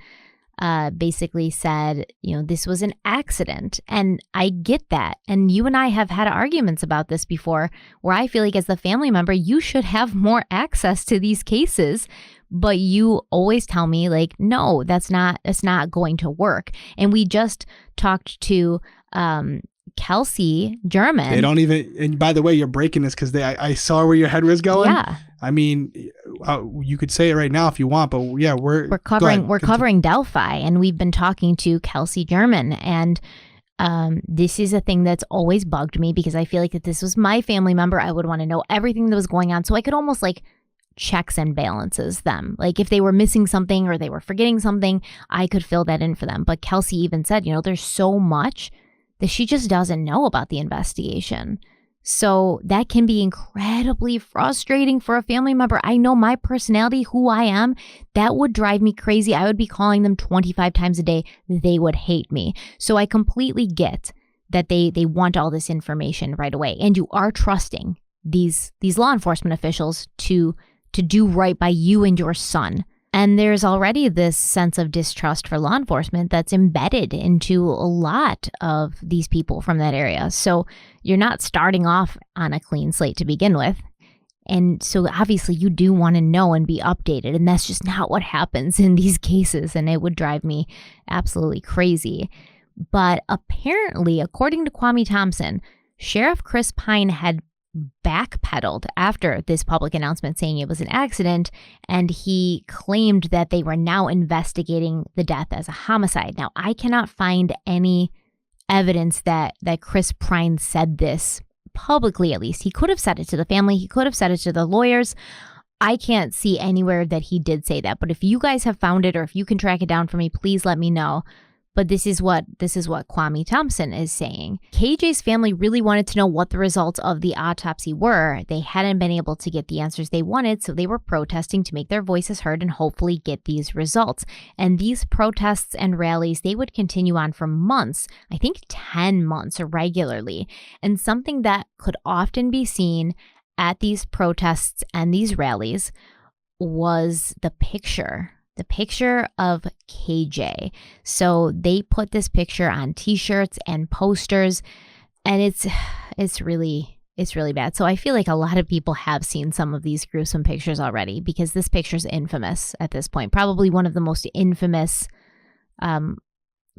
basically said, this was an accident. And I get that. And you and I have had arguments about this before where I feel like as the family member, you should have more access to these cases. But you always tell me no, that's not going to work. And we just talked to Kelsey German. They don't even, and by the way, you're breaking this because I saw where your head was going. Yeah. I mean, you could say it right now if you want, but yeah, we're covering Delphi, and we've been talking to Kelsey German, and this is a thing that's always bugged me because I feel like if this was my family member, I would want to know everything that was going on, so I could almost checks and balances them. If they were missing something or they were forgetting something, I could fill that in for them. But Kelsey even said, there's so much that she just doesn't know about the investigation. So that can be incredibly frustrating for a family member. I know my personality, who I am, that would drive me crazy. I would be calling them 25 times a day. They would hate me. So I completely get that they want all this information right away. And you are trusting these law enforcement officials to do right by you and your son. And there's already this sense of distrust for law enforcement that's embedded into a lot of these people from that area. So you're not starting off on a clean slate to begin with. And so obviously you do want to know and be updated. And that's just not what happens in these cases. And it would drive me absolutely crazy. But apparently, according to Kwame Thompson, Sheriff Chris Pine had backpedaled after this public announcement saying it was an accident, and he claimed that they were now investigating the death as a homicide. Now, I cannot find any evidence that Chris Pine said this publicly, at least. He could have said it to the family. He could have said it to the lawyers. I can't see anywhere that he did say that. But if you guys have found it, or if you can track it down for me, please let me know. But this is what Kwame Thompson is saying. KJ's family really wanted to know what the results of the autopsy were. They hadn't been able to get the answers they wanted, so they were protesting to make their voices heard and hopefully get these results. And these protests and rallies, they would continue on for months, I think 10 months regularly. And something that could often be seen at these protests and these rallies was the picture of KJ. So they put this picture on t-shirts and posters, and it's really bad. So I feel like a lot of people have seen some of these gruesome pictures already, because this picture's infamous at this point. Probably one of the most infamous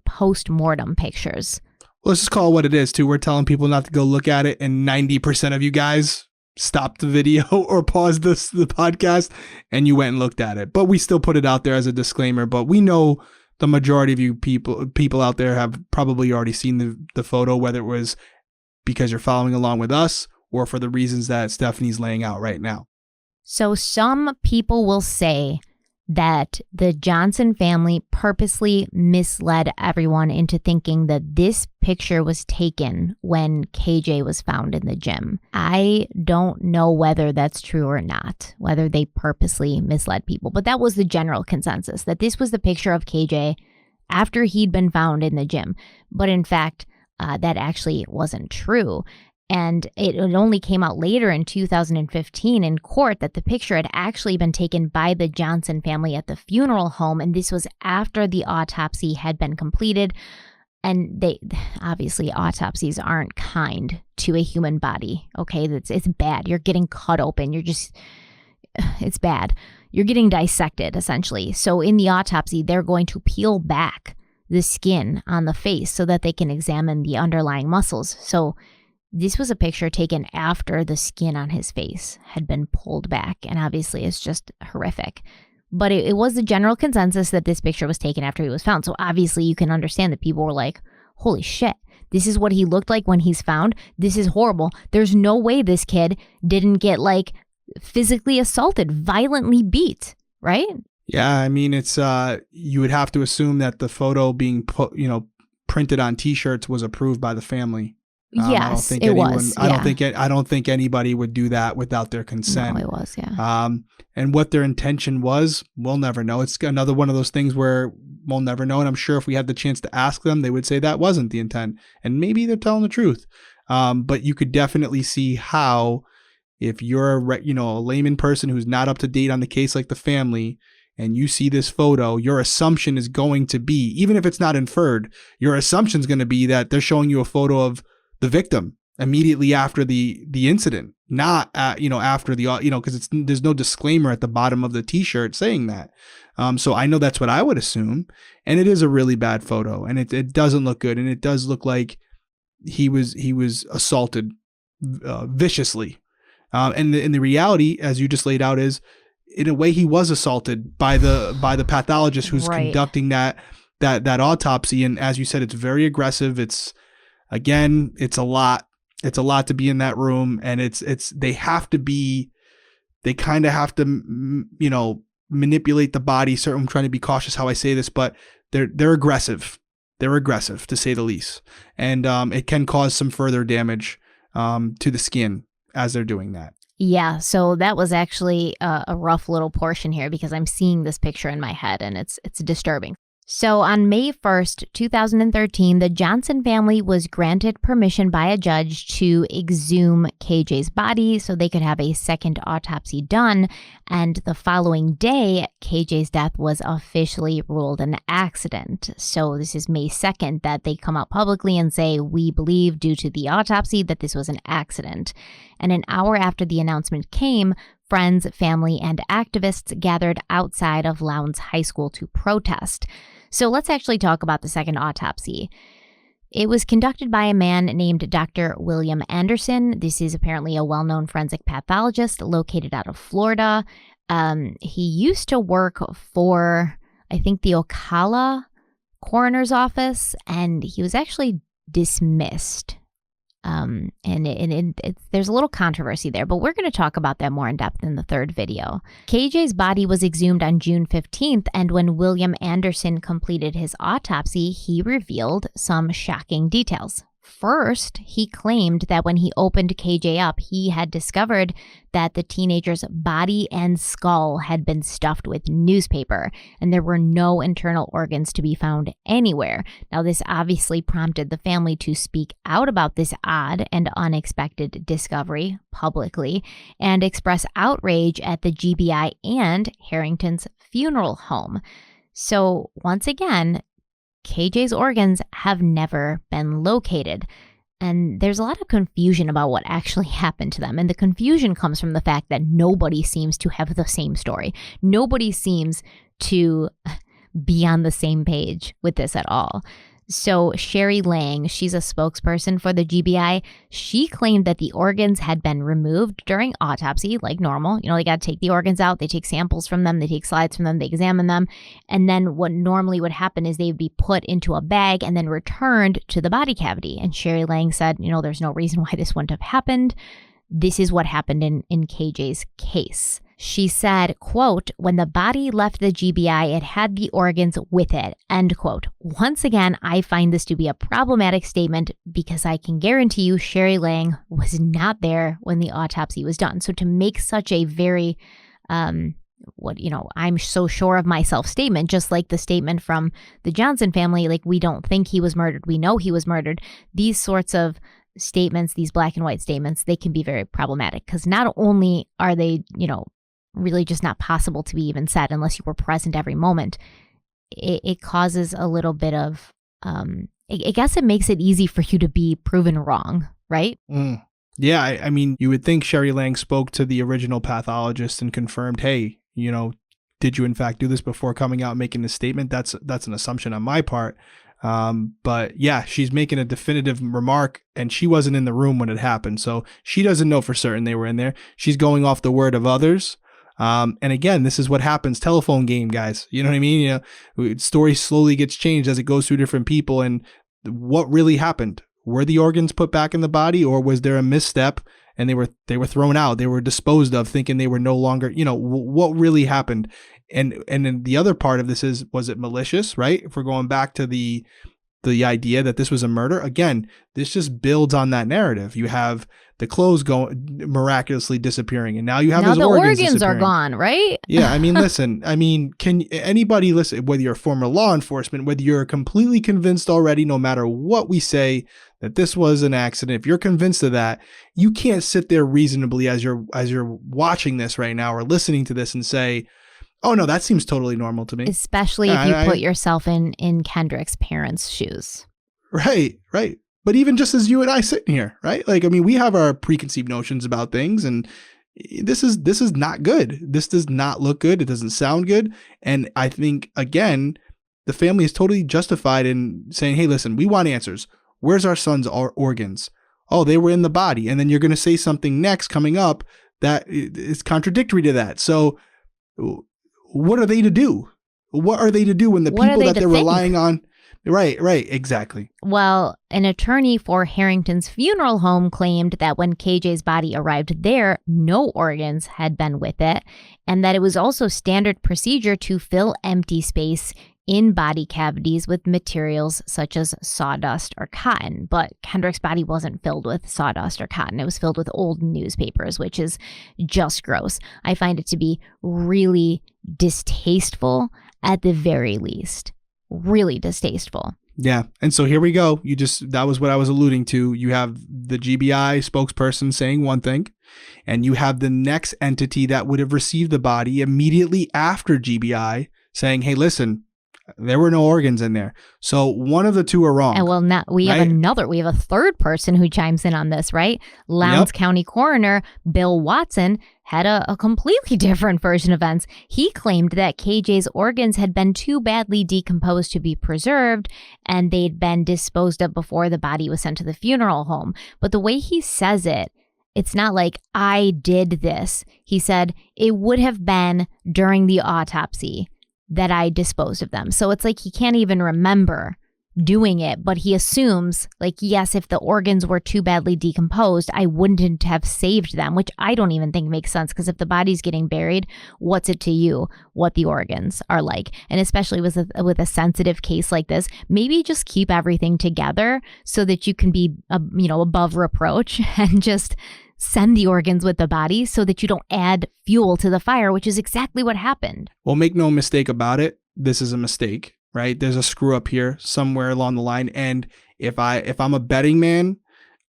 post-mortem pictures. Well, let's just call it what it is, too. We're telling people not to go look at it, and 90% of you guys stopped the video or paused the podcast and you went and looked at it. But we still put it out there as a disclaimer. But we know the majority of you people out there have probably already seen the photo, whether it was because you're following along with us or for the reasons that Stephanie's laying out right now. So some people will say that the Johnson family purposely misled everyone into thinking that this picture was taken when KJ was found in the gym. I don't know whether that's true or not, whether they purposely misled people, but that was the general consensus, that this was the picture of KJ after he'd been found in the gym. But in fact, that actually wasn't true. And it only came out later in 2015 in court that the picture had actually been taken by the Johnson family at the funeral home. And this was after the autopsy had been completed. And obviously autopsies aren't kind to a human body. Okay, it's bad. You're getting cut open. It's bad. You're getting dissected, essentially. So in the autopsy, they're going to peel back the skin on the face so that they can examine the underlying muscles. So this was a picture taken after the skin on his face had been pulled back, and obviously it's just horrific. But it was the general consensus that this picture was taken after he was found. So obviously you can understand that people were like, holy shit, this is what he looked like when he's found. This is horrible. There's no way this kid didn't get physically assaulted, violently beat, right? Yeah, I mean, it's you would have to assume that the photo being printed on t-shirts was approved by the family. Yes, it was. I don't think anybody would do that without their consent. No, it was, yeah. And what their intention was, we'll never know. It's another one of those things where we'll never know. And I'm sure if we had the chance to ask them, they would say that wasn't the intent. And maybe they're telling the truth. But you could definitely see how, if you're a layman person who's not up to date on the case like the family, and you see this photo, your assumption is going to be, even if it's not inferred, your assumption is going to be that they're showing you a photo of the victim immediately after the incident, not after the because there's no disclaimer at the bottom of the t-shirt saying that. So I know that's what I would assume, and it is a really bad photo, and it doesn't look good, and it does look like he was assaulted viciously, and the reality, as you just laid out, is in a way he was assaulted by the pathologist who's conducting that autopsy, and as you said, it's very aggressive. Again, it's a lot. It's a lot to be in that room, and they kind of have to, manipulate the body. So I'm trying to be cautious how I say this, but they're aggressive. They're aggressive, to say the least, and it can cause some further damage to the skin as they're doing that. Yeah, so that was actually a rough little portion here, because I'm seeing this picture in my head, and it's disturbing. So on May 1st, 2013, the Johnson family was granted permission by a judge to exhume KJ's body so they could have a second autopsy done. And the following day, KJ's death was officially ruled an accident. So this is May 2nd that they come out publicly and say, we believe due to the autopsy that this was an accident. And an hour after the announcement came, friends, family, and activists gathered outside of Lowndes High School to protest. So let's actually talk about the second autopsy. It was conducted by a man named Dr. William Anderson. This is apparently a well-known forensic pathologist located out of Florida. He used to work for, I think, the Ocala coroner's office, and he was actually dismissed. There's a little controversy there, but we're going to talk about that more in depth in the third video. KJ's body was exhumed on June 15th, and when William Anderson completed his autopsy, he revealed some shocking details. First, he claimed that when he opened KJ up, he had discovered that the teenager's body and skull had been stuffed with newspaper, and there were no internal organs to be found anywhere. Now, this obviously prompted the family to speak out about this odd and unexpected discovery publicly and express outrage at the GBI and Harrington's funeral home. So, once again, KJ's organs have never been located. And there's a lot of confusion about what actually happened to them. And the confusion comes from the fact that nobody seems to have the same story. Nobody seems to be on the same page with this at all. So Sherry Lang, she's a spokesperson for the GBI. She claimed that the organs had been removed during autopsy, like normal. You know, they got to take the organs out. They take samples from them. They take slides from them. They examine them. And then what normally would happen is they'd be put into a bag and then returned to the body cavity. And Sherry Lang said, you know, there's no reason why this wouldn't have happened. This is what happened in KJ's case. She said, quote, when the body left the GBI, it had the organs with it, end quote. Once again, I find this to be a problematic statement because I can guarantee you Sherry Lang was not there when the autopsy was done. So to make such a very, I'm so sure of myself statement, just like the statement from the Johnson family, like we don't think he was murdered, we know he was murdered. These sorts of statements, these black and white statements, they can be very problematic because not only are they, really just not possible to be even said unless you were present every moment. It causes a little bit of, I guess it makes it easy for you to be proven wrong, right? Yeah, I mean, you would think Sherry Lang spoke to the original pathologist and confirmed, hey, did you in fact do this before coming out and making this statement? That's an assumption on my part. But yeah, she's making a definitive remark and she wasn't in the room when it happened. So she doesn't know for certain they were in there. She's going off the word of others. And again, this is what happens. Telephone game, guys. You know what I mean? Story slowly gets changed as it goes through different people. And what really happened? Were the organs put back in the body, or was there a misstep and they were thrown out? They were disposed of, thinking they were no longer. What really happened? And then the other part of this is, was it malicious? Right? If we're going back to the idea that this was a murder, again, this just builds on that narrative. You have the clothes miraculously disappearing, and now you have his organs are gone, right? Yeah, I mean, listen, can anybody listen, whether you're a former law enforcement, whether you're completely convinced already, no matter what we say, that this was an accident, if you're convinced of that, you can't sit there reasonably as you're watching this right now or listening to this and say, oh no, that seems totally normal to me. Especially if you put yourself in Kendrick's parents' shoes. Right. But even just as you and I sitting here, right? Like, I mean, we have our preconceived notions about things, and this is not good. This does not look good. It doesn't sound good. And I think, again, the family is totally justified in saying, hey, listen, we want answers. Where's our son's organs? Oh, they were in the body. And then you're going to say something next coming up that is contradictory to that. So what are they to do? What are they to do when the people that they're relying on? Right, exactly. Well, an attorney for Harrington's funeral home claimed that when KJ's body arrived there, no organs had been with it, and that it was also standard procedure to fill empty space in body cavities with materials such as sawdust or cotton. But Kendrick's body wasn't filled with sawdust or cotton. It was filled with old newspapers, which is just gross. I find it to be really distasteful at the very least. Really distasteful. Yeah. And so here we go. That was what I was alluding to. You have the GBI spokesperson saying one thing, and you have the next entity that would have received the body immediately after GBI saying, hey, listen, There were no organs in there. So one of the two are wrong. And well, now we have a third person who chimes in on this, right? Lowndes County Coroner Bill Watson had a completely different version of events. He claimed that KJ's organs had been too badly decomposed to be preserved, and they'd been disposed of before the body was sent to the funeral home. But the way he says it, it's not like, I did this. He said, it would have been during the autopsy that I disposed of them. So it's like he can't even remember doing it, but he assumes, like, yes, if the organs were too badly decomposed, I wouldn't have saved them, which I don't even think makes sense, because if the body's getting buried, what's it to you what the organs are like? And especially with a sensitive case like this, maybe just keep everything together so that you can be, above reproach and just send the organs with the body so that you don't add fuel to the fire, which is exactly what happened. Well, make no mistake about it. This is a mistake, right? There's a screw up here somewhere along the line. And if I'm a betting man,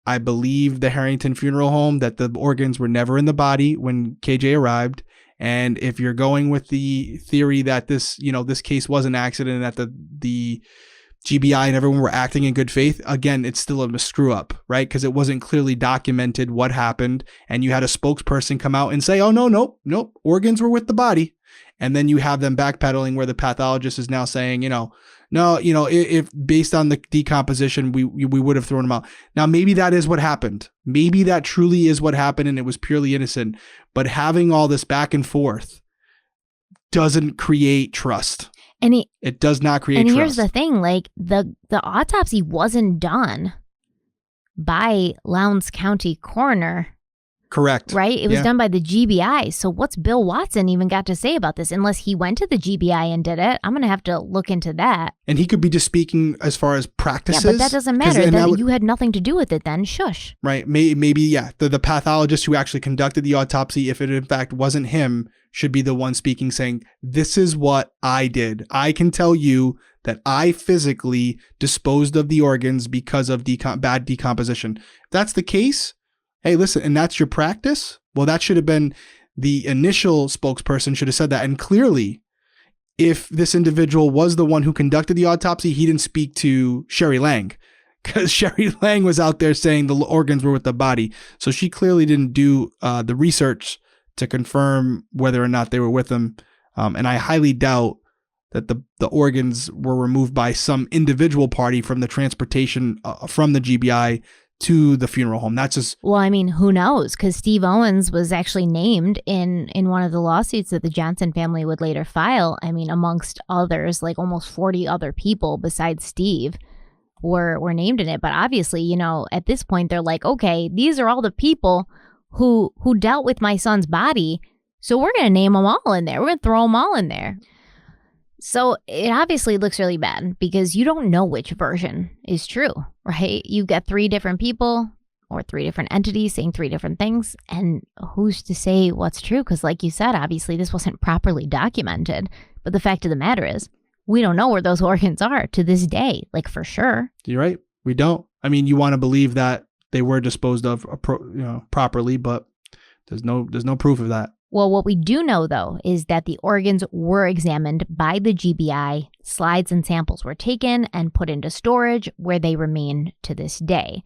I believe the Harrington Funeral Home that the organs were never in the body when KJ arrived. And if you're going with the theory that this case was an accident and that the GBI and everyone were acting in good faith, again, it's still a screw up, right? Because it wasn't clearly documented what happened. And you had a spokesperson come out and say, oh, nope, organs were with the body. And then you have them backpedaling where the pathologist is now saying, if based on the decomposition, we would have thrown them out. Now, maybe that is what happened. Maybe that truly is what happened and it was purely innocent. But having all this back and forth doesn't create trust. It does not create trust. And here's the thing, like the autopsy wasn't done by Lowndes County Coroner. Correct. Right? It was done by the GBI. So what's Bill Watson even got to say about this? Unless he went to the GBI and did it. I'm going to have to look into that. And he could be just speaking as far as practices. Yeah, but that doesn't matter. You had nothing to do with it then. Shush. Right. Maybe the pathologist who actually conducted the autopsy, if it in fact wasn't him, should be the one speaking, saying, this is what I did. I can tell you that I physically disposed of the organs because of bad decomposition. If that's the case, hey, listen, and that's your practice? Well, that should have been the initial spokesperson should have said that. And clearly, if this individual was the one who conducted the autopsy, he didn't speak to Sherry Lang, because Sherry Lang was out there saying the organs were with the body. So she clearly didn't do the research to confirm whether or not they were with them. And I highly doubt that the organs were removed by some individual party from the transportation from the GBI to the funeral home. That's just... Well, I mean, who knows? Because Steve Owens was actually named in one of the lawsuits that the Johnson family would later file. I mean, amongst others, like almost 40 other people besides Steve were named in it. But obviously, at this point, they're like, okay, these are all the people who dealt with my son's body. So we're going to name them all in there. We're going to throw them all in there. So it obviously looks really bad because you don't know which version is true, right? You've got 3 different people or 3 different entities saying 3 different things. And who's to say what's true? Because like you said, obviously this wasn't properly documented. But the fact of the matter is, we don't know where those organs are to this day, like for sure. You're right. We don't. I mean, you want to believe that they were disposed of properly, but there's no proof of that. Well, what we do know, though, is that the organs were examined by the GBI, slides and samples were taken and put into storage where they remain to this day.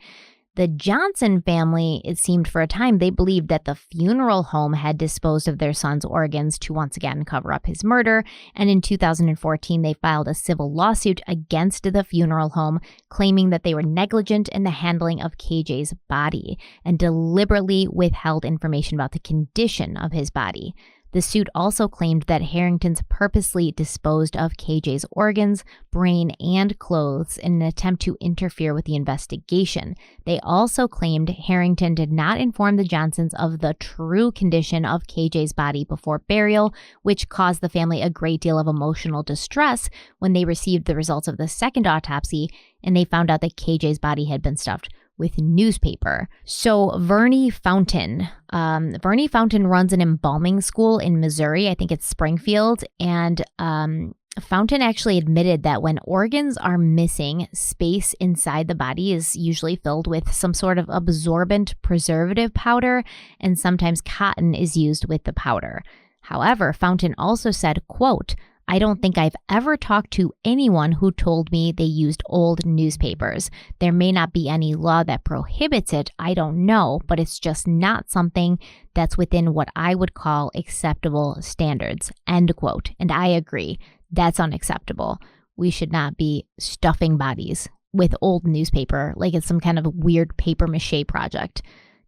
The Johnson family, it seemed for a time, they believed that the funeral home had disposed of their son's organs to once again cover up his murder. And in 2014, they filed a civil lawsuit against the funeral home, claiming that they were negligent in the handling of KJ's body and deliberately withheld information about the condition of his body. The suit also claimed that Harrington's purposely disposed of KJ's organs, brain, and clothes in an attempt to interfere with the investigation. They also claimed Harrington did not inform the Johnsons of the true condition of KJ's body before burial, which caused the family a great deal of emotional distress when they received the results of the second autopsy and they found out that KJ's body had been stuffed with newspaper. So Verney Fountain runs an embalming school in Missouri. I think it's Springfield. And Fountain actually admitted that when organs are missing, space inside the body is usually filled with some sort of absorbent preservative powder, and sometimes cotton is used with the powder. However, Fountain also said, quote, I don't think I've ever talked to anyone who told me they used old newspapers. There may not be any law that prohibits it, I don't know, but it's just not something that's within what I would call acceptable standards, end quote. And I agree, that's unacceptable. We should not be stuffing bodies with old newspaper like it's some kind of weird paper mache project.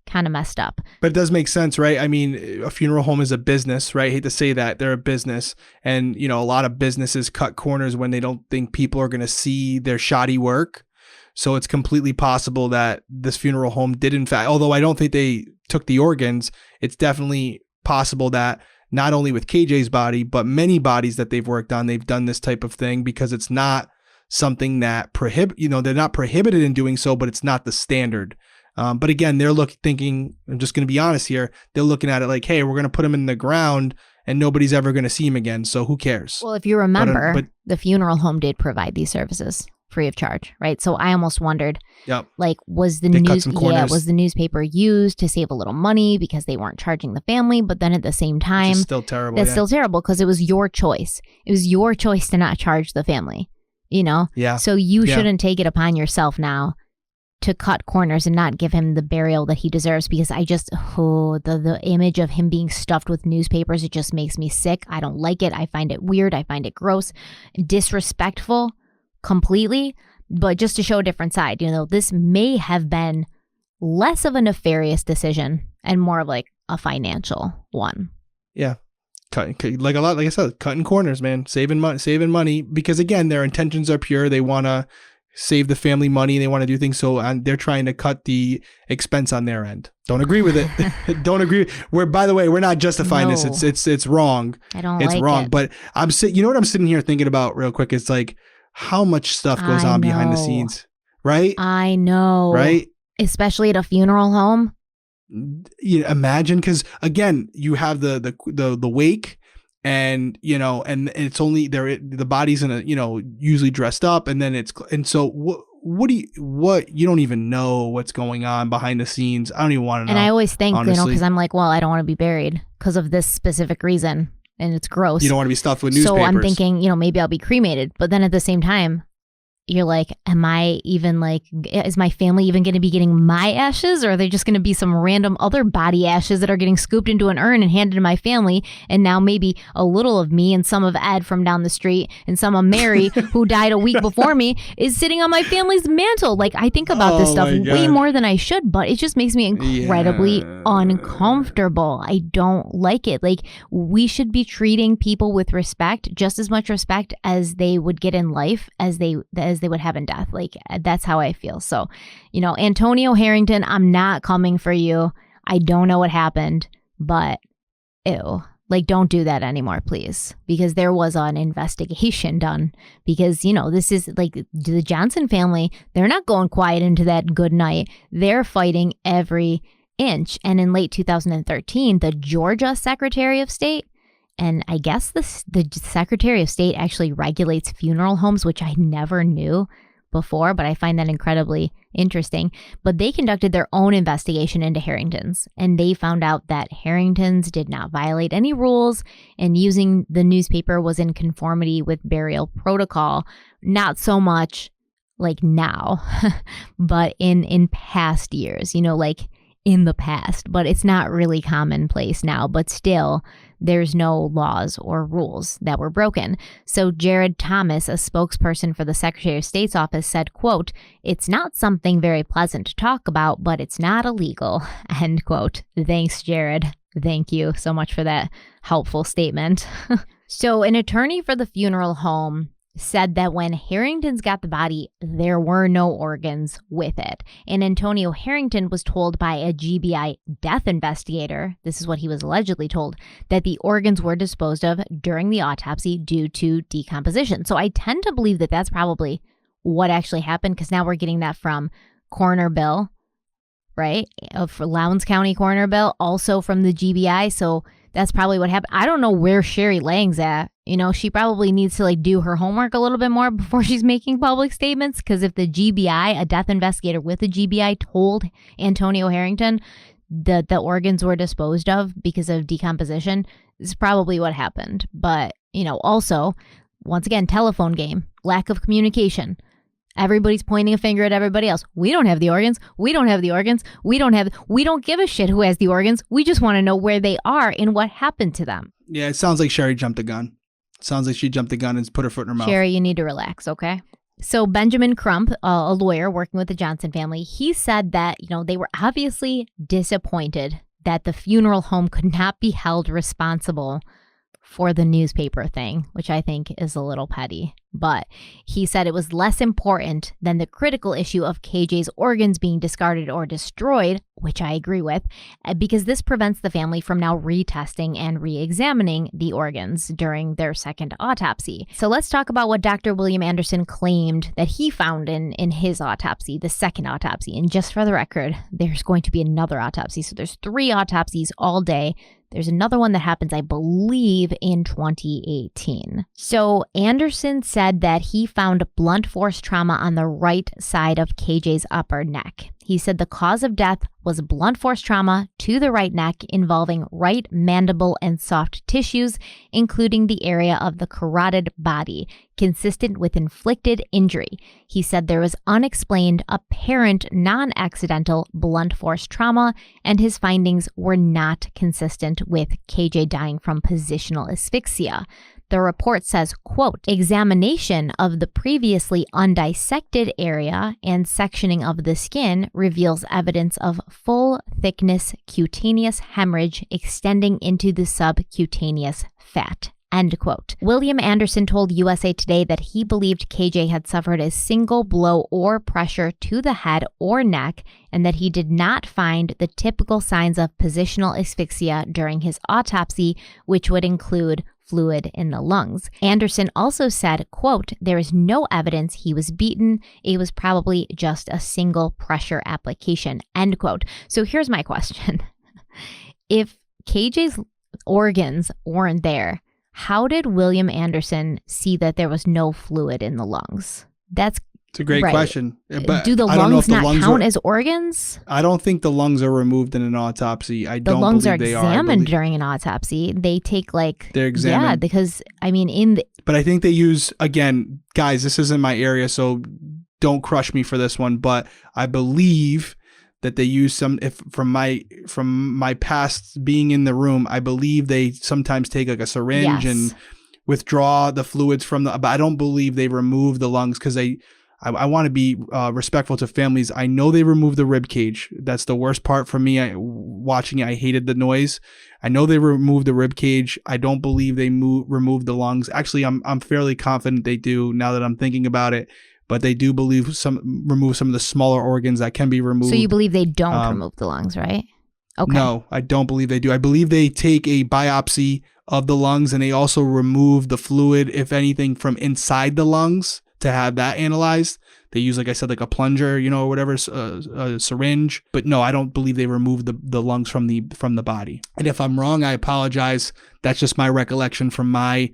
Kind of messed up. But it does make sense, right? I mean, a funeral home is a business, right? I hate to say that. They're a business. And, a lot of businesses cut corners when they don't think people are going to see their shoddy work. So it's completely possible that this funeral home did, in fact, although I don't think they took the organs, it's definitely possible that not only with KJ's body, but many bodies that they've worked on, they've done this type of thing because it's not something that they're not prohibited in doing so, but it's not the standard. But again, they're thinking, I'm just going to be honest here, they're looking at it like, hey, we're going to put him in the ground and nobody's ever going to see him again. So who cares? Well, if you remember, the funeral home did provide these services free of charge, right? So I almost wondered, was the newspaper used to save a little money because they weren't charging the family? But then at the same time, still terrible. That's still terrible because it was your choice. It was your choice to not charge the family, Yeah. So you shouldn't take it upon yourself now to cut corners and not give him the burial that he deserves, because I just, the image of him being stuffed with newspapers, it just makes me sick. I don't like it. I find it weird. I find it gross, disrespectful completely. But just to show a different side, this may have been less of a nefarious decision and more of like a financial one. Yeah. Like I said, cutting corners, man, saving money, because again, their intentions are pure. They want to save the family money. They want to do things. So they're trying to cut the expense on their end. Don't agree with it. Don't agree. By the way, we're not justifying this. It's wrong. I don't it's like wrong. it. But what I'm sitting here thinking about real quick? It's like how much stuff goes on behind the scenes, right? I know. Right. Especially at a funeral home. Imagine, because again, you have the wake. And and it's only the body's in a usually dressed up, and then so what you don't even know what's going on behind the scenes. I don't even want to know. And I always think honestly, because I'm like, well, I don't want to be buried because of this specific reason, and it's gross. You don't want to be stuffed with newspapers. So I'm thinking, maybe I'll be cremated, but then at the same time, you're like, am I even is my family even going to be getting my ashes, or are they just going to be some random other body ashes that are getting scooped into an urn and handed to my family? And now maybe a little of me and some of Ed from down the street and some of Mary who died a week before me is sitting on my family's mantle. Like, I think about this stuff way more than I should, but it just makes me incredibly uncomfortable. I don't like it. Like, we should be treating people with respect, just as much respect as they would get in life as they would have in death. Like, that's how I feel. So, Antonio Harrington, I'm not coming for you. I don't know what happened, but ew. Like, don't do that anymore, please. Because there was an investigation done. Because, this is like the Johnson family, they're not going quiet into that good night. They're fighting every inch. And in late 2013, the Georgia Secretary of State, and I guess the Secretary of State actually regulates funeral homes, which I never knew before, but I find that incredibly interesting. But they conducted their own investigation into Harrington's, and they found out that Harrington's did not violate any rules, and using the newspaper was in conformity with burial protocol. Not so much like now, but in past years, like in the past. But it's not really commonplace now, but still, there's no laws or rules that were broken. So Jared Thomas, a spokesperson for the Secretary of State's office, said, quote, "It's not something very pleasant to talk about, but it's not illegal," end quote. Thanks, Jared. Thank you so much for that helpful statement. So an attorney for the funeral home said that when Harrington's got the body, there were no organs with it. And Antonio Harrington was told by a GBI death investigator, this is what he was allegedly told, that the organs were disposed of during the autopsy due to decomposition. So I tend to believe that that's probably what actually happened, because now we're getting that from Coroner Bill, right? For Lowndes County Coroner Bill, also from the GBI. So that's probably what happened. I don't know where Sherry Lang's at. She probably needs to do her homework a little bit more before she's making public statements. Because if the GBI, a death investigator with the GBI, told Antonio Harrington that the organs were disposed of because of decomposition, this is probably what happened. But Also, once again, telephone game, lack of communication. Everybody's pointing a finger at everybody else. We don't have the organs. We don't have the organs. We don't give a shit who has the organs. We just want to know where they are and what happened to them. Yeah, it sounds like Sherry jumped the gun. Sounds like she jumped the gun and put her foot in her mouth. Sherry, you need to relax, okay? So Benjamin Crump, a lawyer working with the Johnson family, he said that, they were obviously disappointed that the funeral home could not be held responsible for the newspaper thing, which I think is a little petty. But he said it was less important than the critical issue of KJ's organs being discarded or destroyed, which I agree with, because this prevents the family from now retesting and re-examining the organs during their second autopsy. So let's talk about what Dr. William Anderson claimed that he found in his autopsy, the second autopsy. And just for the record, there's going to be another autopsy. So there's 3 autopsies all day. There's another one that happens, I believe, in 2018. So Anderson said that he found blunt force trauma on the right side of KJ's upper neck. He said the cause of death was blunt force trauma to the right neck involving right mandible and soft tissues, including the area of the carotid body, consistent with inflicted injury. He said there was unexplained, apparent, non-accidental blunt force trauma, and his findings were not consistent with KJ dying from positional asphyxia. The report says, quote, examination of the previously undissected area and sectioning of the skin reveals evidence of full thickness cutaneous hemorrhage extending into the subcutaneous fat. End quote. William Anderson told USA Today that he believed KJ had suffered a single blow or pressure to the head or neck and that he did not find the typical signs of positional asphyxia during his autopsy, which would include fluid in the lungs. Anderson also said, quote, there is no evidence he was beaten. It was probably just a single pressure application, end quote. So here's my question. If KJ's organs weren't there, how did William Anderson see that there was no fluid in the lungs? It's a great question. But do the lungs not count as organs? I don't think the lungs are removed in an autopsy. The lungs are examined during an autopsy. They take they're examined. Yeah, because But I think they use, again, guys, this isn't my area, so don't crush me for this one. But I believe that they use from my past being in the room, I believe they sometimes take a syringe and withdraw the fluids from but I don't believe they remove the lungs because I want to be respectful to families. I know they removed the rib cage. That's the worst part for me. Watching it, I hated the noise. I know they removed the rib cage. I don't believe they removed the lungs. Actually, I'm fairly confident they do now that I'm thinking about it. But they do believe remove some of the smaller organs that can be removed. So you believe they don't remove the lungs, right? Okay. No, I don't believe they do. I believe they take a biopsy of the lungs and they also remove the fluid, if anything, from inside the lungs to have that analyzed. They use, like I said, like a plunger, or whatever, a syringe. But no, I don't believe they remove the lungs from the body. And if I'm wrong, I apologize. That's just my recollection from my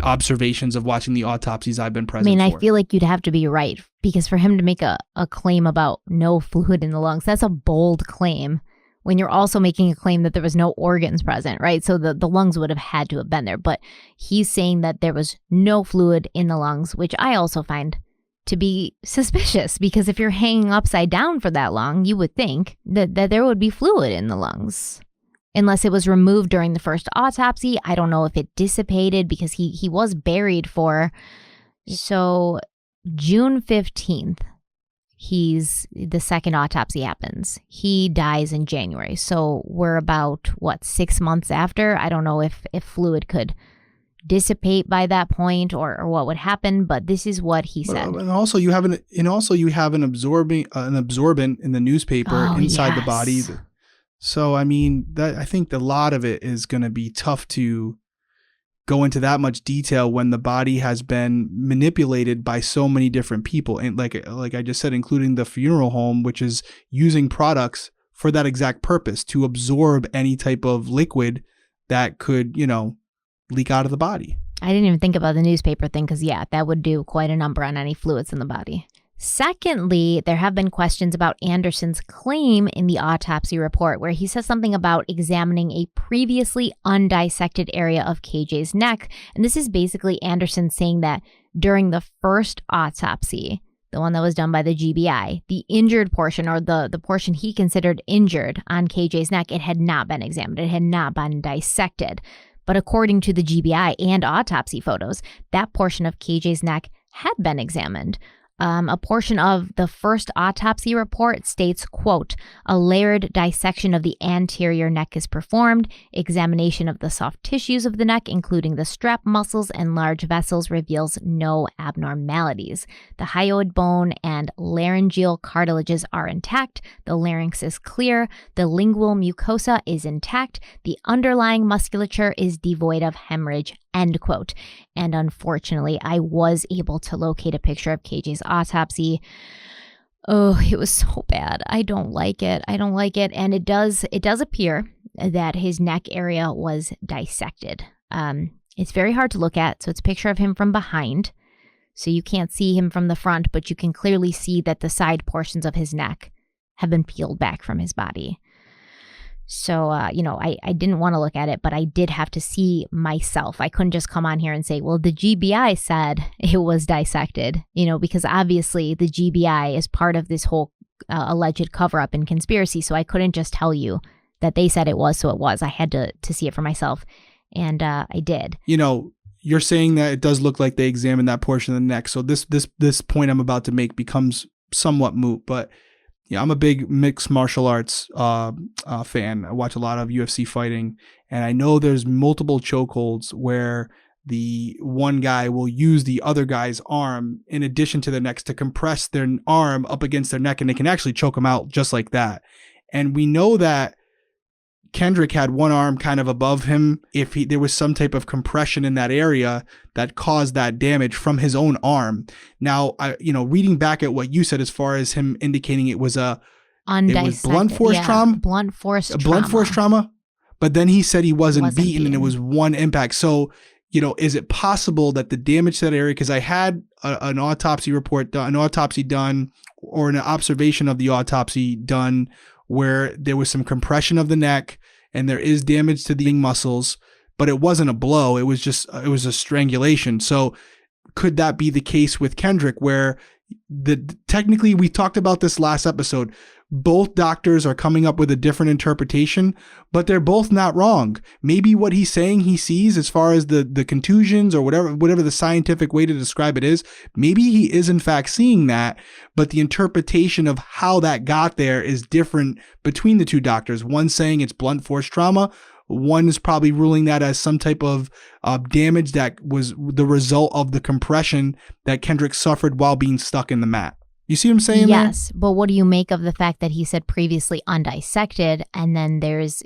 observations of watching the autopsies I've been present for. I feel like you'd have to be right because for him to make a claim about no fluid in the lungs, that's a bold claim when you're also making a claim that there was no organs present, right? So the lungs would have had to have been there. But he's saying that there was no fluid in the lungs, which I also find to be suspicious because if you're hanging upside down for that long, you would think that there would be fluid in the lungs. Unless it was removed during the first autopsy. I don't know if it dissipated because he was buried so June 15th, the second autopsy happens. He dies in January. So we're about, 6 months after? I don't know if fluid could dissipate by that point or what would happen, but this is what he said. And also you have an absorbent in the newspaper inside the body. So, I think a lot of it is going to be tough to go into that much detail when the body has been manipulated by so many different people. And like I just said, including the funeral home, which is using products for that exact purpose to absorb any type of liquid that could, leak out of the body. I didn't even think about the newspaper thing because, that would do quite a number on any fluids in the body. Secondly, there have been questions about Anderson's claim in the autopsy report where he says something about examining a previously undissected area of KJ's neck. And this is basically Anderson saying that during the first autopsy, the one that was done by the GBI, the injured portion, or the portion he considered injured on KJ's neck, it had not been examined. It had not been dissected. But according to the GBI and autopsy photos, that portion of KJ's neck had been examined. A portion of the first autopsy report states, quote, a layered dissection of the anterior neck is performed. Examination of the soft tissues of the neck, including the strap muscles and large vessels, reveals no abnormalities. The hyoid bone and laryngeal cartilages are intact. The larynx is clear. The lingual mucosa is intact. The underlying musculature is devoid of hemorrhage, end quote. And unfortunately, I was able to locate a picture of KJ's autopsy. Oh, it was so bad. I don't like it. And it does appear that his neck area was dissected. It's very hard to look at. So it's a picture of him from behind. So you can't see him from the front, but you can clearly see that the side portions of his neck have been peeled back from his body. So, I didn't want to look at it, but I did have to see myself. I couldn't just come on here and say, well, the GBI said it was dissected, because obviously the GBI is part of this whole alleged cover-up and conspiracy. So I couldn't just tell you that they said it was, so it was. I had to see it for myself, and I did. You're saying that it does look like they examined that portion of the neck. So this point I'm about to make becomes somewhat moot, but yeah, I'm a big mixed martial arts fan. I watch a lot of UFC fighting, and I know there's multiple chokeholds where the one guy will use the other guy's arm in addition to their necks to compress their arm up against their neck, and they can actually choke them out just like that. And we know that Kendrick had one arm kind of above him. If there was some type of compression in that area that caused that damage from his own arm. Now, reading back at what you said as far as him indicating it was blunt force trauma. Blunt force trauma. But then he said he wasn't beaten and it was one impact. So, is it possible that the damage to that area, because I had an autopsy report done, an autopsy done, or an observation of the autopsy done, where there was some compression of the neck and there is damage to the muscles, but it wasn't a blow. It was a strangulation. So could that be the case with Kendrick, where technically we talked about this last episode, both doctors are coming up with a different interpretation, but they're both not wrong. Maybe what he's saying he sees as far as the contusions or whatever the scientific way to describe it is, maybe he is in fact seeing that, but the interpretation of how that got there is different between the two doctors. One saying it's blunt force trauma. One is probably ruling that as some type of damage that was the result of the compression that Kendrick suffered while being stuck in the mat. You see what I'm saying? Yes, but what do you make of the fact that he said previously undissected, and then there is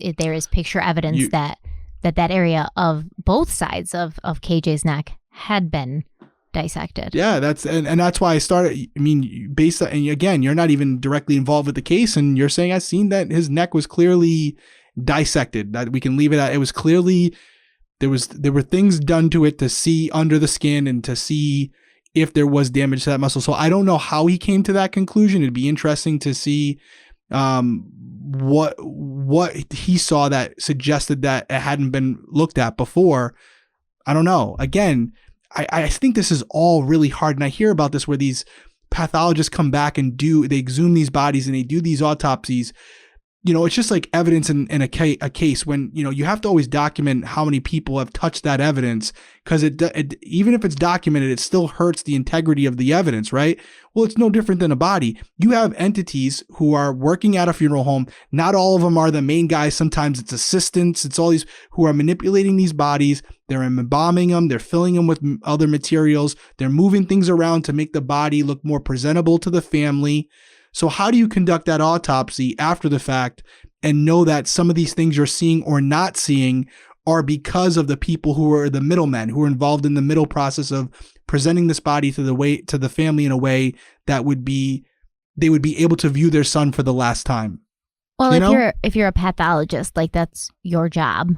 picture evidence that area of both sides of KJ's neck had been dissected? Yeah, that's why I started. I mean, based on, and again, you're not even directly involved with the case, and you're saying I've seen that his neck was clearly dissected. That we can leave it at. It was clearly there were things done to it to see under the skin and to see if there was damage to that muscle. So I don't know how he came to that conclusion. It'd be interesting to see what he saw that suggested that it hadn't been looked at before. I don't know. Again, I think this is all really hard. And I hear about this where these pathologists come back and they exhume these bodies and they do these autopsies. It's just like evidence in a case when, you have to always document how many people have touched that evidence, because it even if it's documented, it still hurts the integrity of the evidence, right? Well, it's no different than a body. You have entities who are working at a funeral home. Not all of them are the main guys. Sometimes it's assistants. It's all these who are manipulating these bodies. They're embalming them. They're filling them with other materials. They're moving things around to make the body look more presentable to the family. So how do you conduct that autopsy after the fact and know that some of these things you're seeing or not seeing are because of the people who are the middlemen, who are involved in the middle process of presenting this body to the family in a way that they would be able to view their son for the last time? Well, if you're a pathologist, like that's your job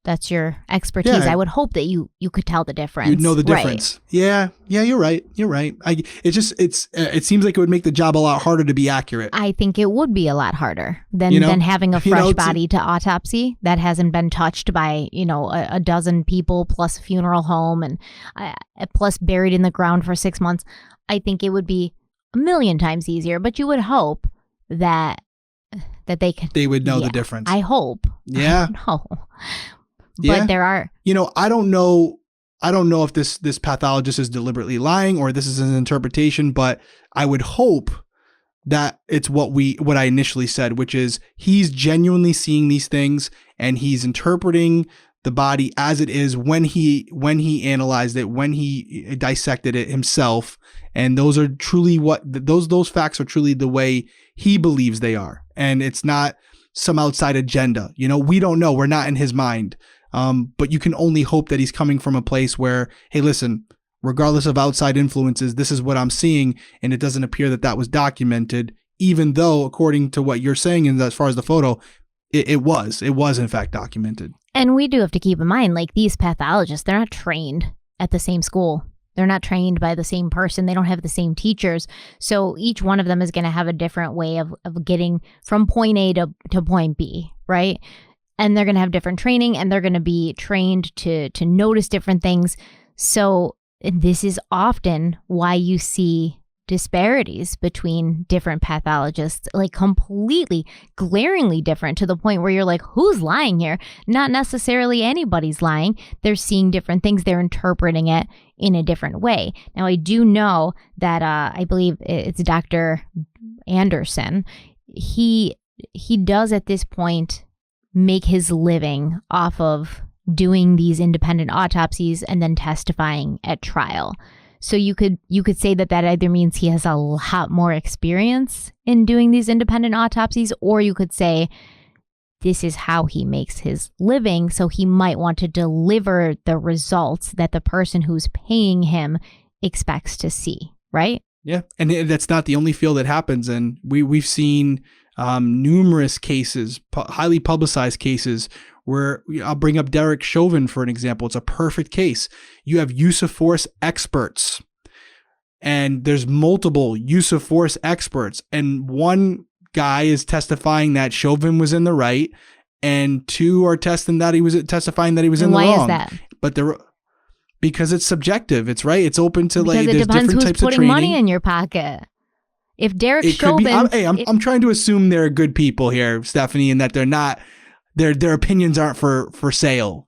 that's your expertise. Yeah. I would hope that you could tell the difference. You'd know the difference. Right. Yeah, you're right. It seems like it would make the job a lot harder to be accurate. I think it would be a lot harder than having a fresh body to autopsy that hasn't been touched by, a dozen people plus a funeral home and plus buried in the ground for 6 months. I think it would be a million times easier, but you would hope that they would know the difference. I hope. Yeah. No. But there are, I don't know if this pathologist is deliberately lying or this is an interpretation, but I would hope that it's what I initially said, which is he's genuinely seeing these things and he's interpreting the body as it is when he analyzed it, when he dissected it himself. And those are truly those facts are truly the way he believes they are. And it's not some outside agenda. We don't know. We're not in his mind. But you can only hope that he's coming from a place where, hey, listen, regardless of outside influences, this is what I'm seeing. And it doesn't appear that was documented, even though, according to what you're saying, and as far as the photo, it was in fact documented. And we do have to keep in mind, like these pathologists, they're not trained at the same school. They're not trained by the same person. They don't have the same teachers. So each one of them is going to have a different way of getting from point A to point B, right? And they're going to have different training and they're going to be trained to notice different things. So this is often why you see disparities between different pathologists, like completely glaringly different to the point where you're like, who's lying here? Not necessarily anybody's lying. They're seeing different things. They're interpreting it in a different way. Now, I do know that I believe it's Dr. Anderson. He does at this point make his living off of doing these independent autopsies and then testifying at trial. So you could say that either means he has a lot more experience in doing these independent autopsies, or you could say this is how he makes his living. So he might want to deliver the results that the person who's paying him expects to see, right? Yeah. And that's not the only field that happens. And we've seen numerous cases, highly publicized cases, where I'll bring up Derek Chauvin for an example. It's a perfect case. You have use of force experts, and there's multiple use of force experts, and one guy is testifying that Chauvin was in the right, and two are testifying that he was in the wrong. Why is that? But because it's subjective. It's right. It's open to because there's different types of training. It depends who's putting money in your pocket. If Derek Chauvin, I'm trying to assume they're good people here, Stephanie, and that they're not. Their opinions aren't for sale,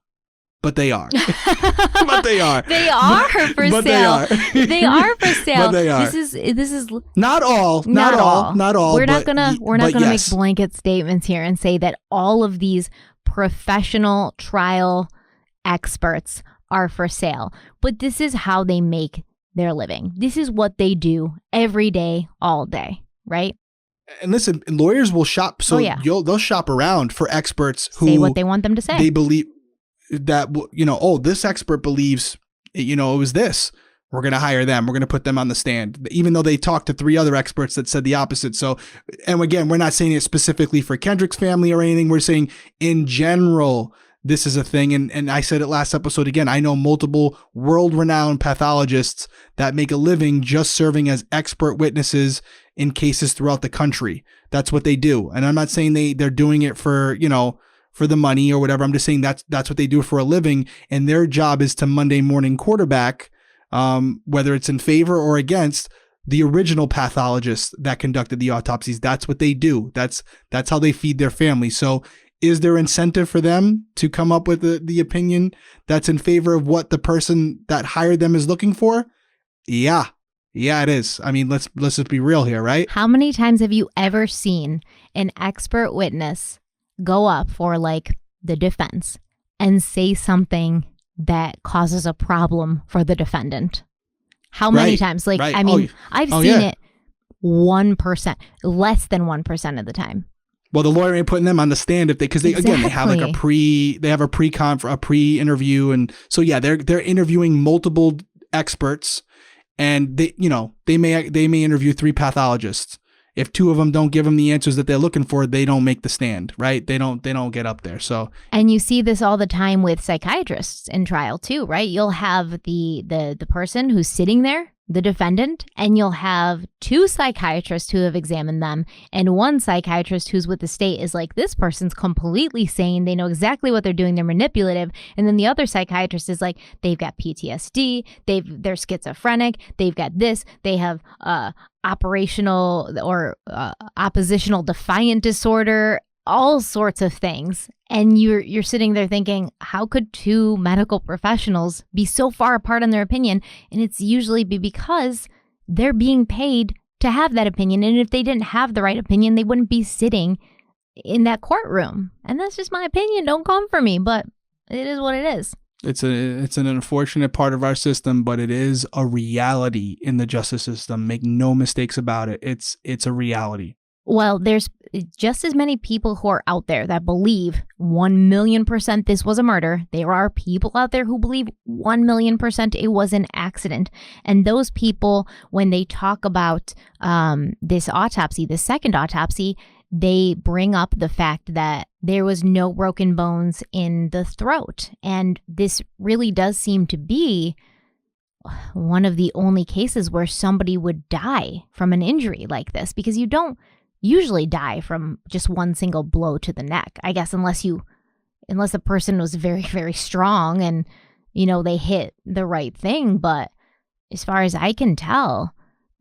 but they are. But they are. They are for but sale. They are for sale. But they are. This is not all. We're not gonna yes. make blanket statements here and say that all of these professional trial experts are for sale. But this is how they make their living. This is what they do every day, all day, right? And listen, lawyers will shop. So they'll shop around for experts who say what they want them to say. They believe that, this expert believes, it was this. We're going to hire them. We're going to put them on the stand, even though they talked to 3 other experts that said the opposite. So, and again, we're not saying it specifically for Kendrick's family or anything. We're saying in general, this is a thing. And I said it last episode again, I know multiple world-renowned pathologists that make a living just serving as expert witnesses in cases throughout the country. That's what they do. And I'm not saying they're doing it for the money or whatever. I'm just saying that's what they do for a living. And their job is to Monday morning quarterback, whether it's in favor or against the original pathologist that conducted the autopsies. That's what they do. That's how they feed their family. So is there incentive for them to come up with the opinion that's in favor of what the person that hired them is looking for? Yeah, it is. I mean, let's just be real here, right? How many times have you ever seen an expert witness go up for the defense and say something that causes a problem for the defendant? How many times? Right. I've seen it 1%, less than 1% of the time. Well, the lawyer ain't putting them on the stand because they have a pre-interview, and so they're interviewing multiple experts, and they may interview 3 pathologists, if two of them don't give them the answers that they're looking for, they don't make the stand, right? They don't get up there. So, and you see this all the time with psychiatrists in trial too, right? You'll have the person who's sitting there, the defendant, and you'll have two psychiatrists who have examined them, and one psychiatrist who's with the state is like, this person's completely sane, they know exactly what they're doing, they're manipulative, and then the other psychiatrist is like, they've got PTSD, they're schizophrenic, they've got this, they have operational or oppositional defiant disorder, all sorts of things. And you're sitting there thinking, how could two medical professionals be so far apart in their opinion? And it's usually because they're being paid to have that opinion. And if they didn't have the right opinion, they wouldn't be sitting in that courtroom. And that's just my opinion. Don't come for me, but it is what it is. It's an unfortunate part of our system, but it is a reality in the justice system. Make no mistakes about it. It's a reality. Well, there's just as many people who are out there that believe 1,000,000% this was a murder. There are people out there who believe 1,000,000% it was an accident. And those people, when they talk about this autopsy, the second autopsy, they bring up the fact that there was no broken bones in the throat. And this really does seem to be one of the only cases where somebody would die from an injury like this, because you don't usually die from just one single blow to the neck, I guess, unless the person was very, very strong and, they hit the right thing. But as far as I can tell,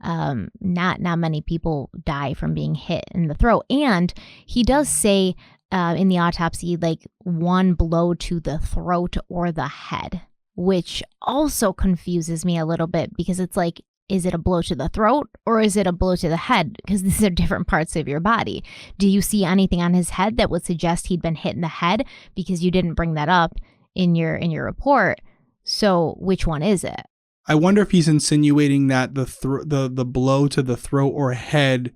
not many people die from being hit in the throat. And he does say in the autopsy, like one blow to the throat or the head, which also confuses me a little bit, because it's like, is it a blow to the throat or is it a blow to the head? Because these are different parts of your body. Do you see anything on his head that would suggest he'd been hit in the head? Because you didn't bring that up in your report. So which one is it? I wonder if he's insinuating that the blow to the throat or head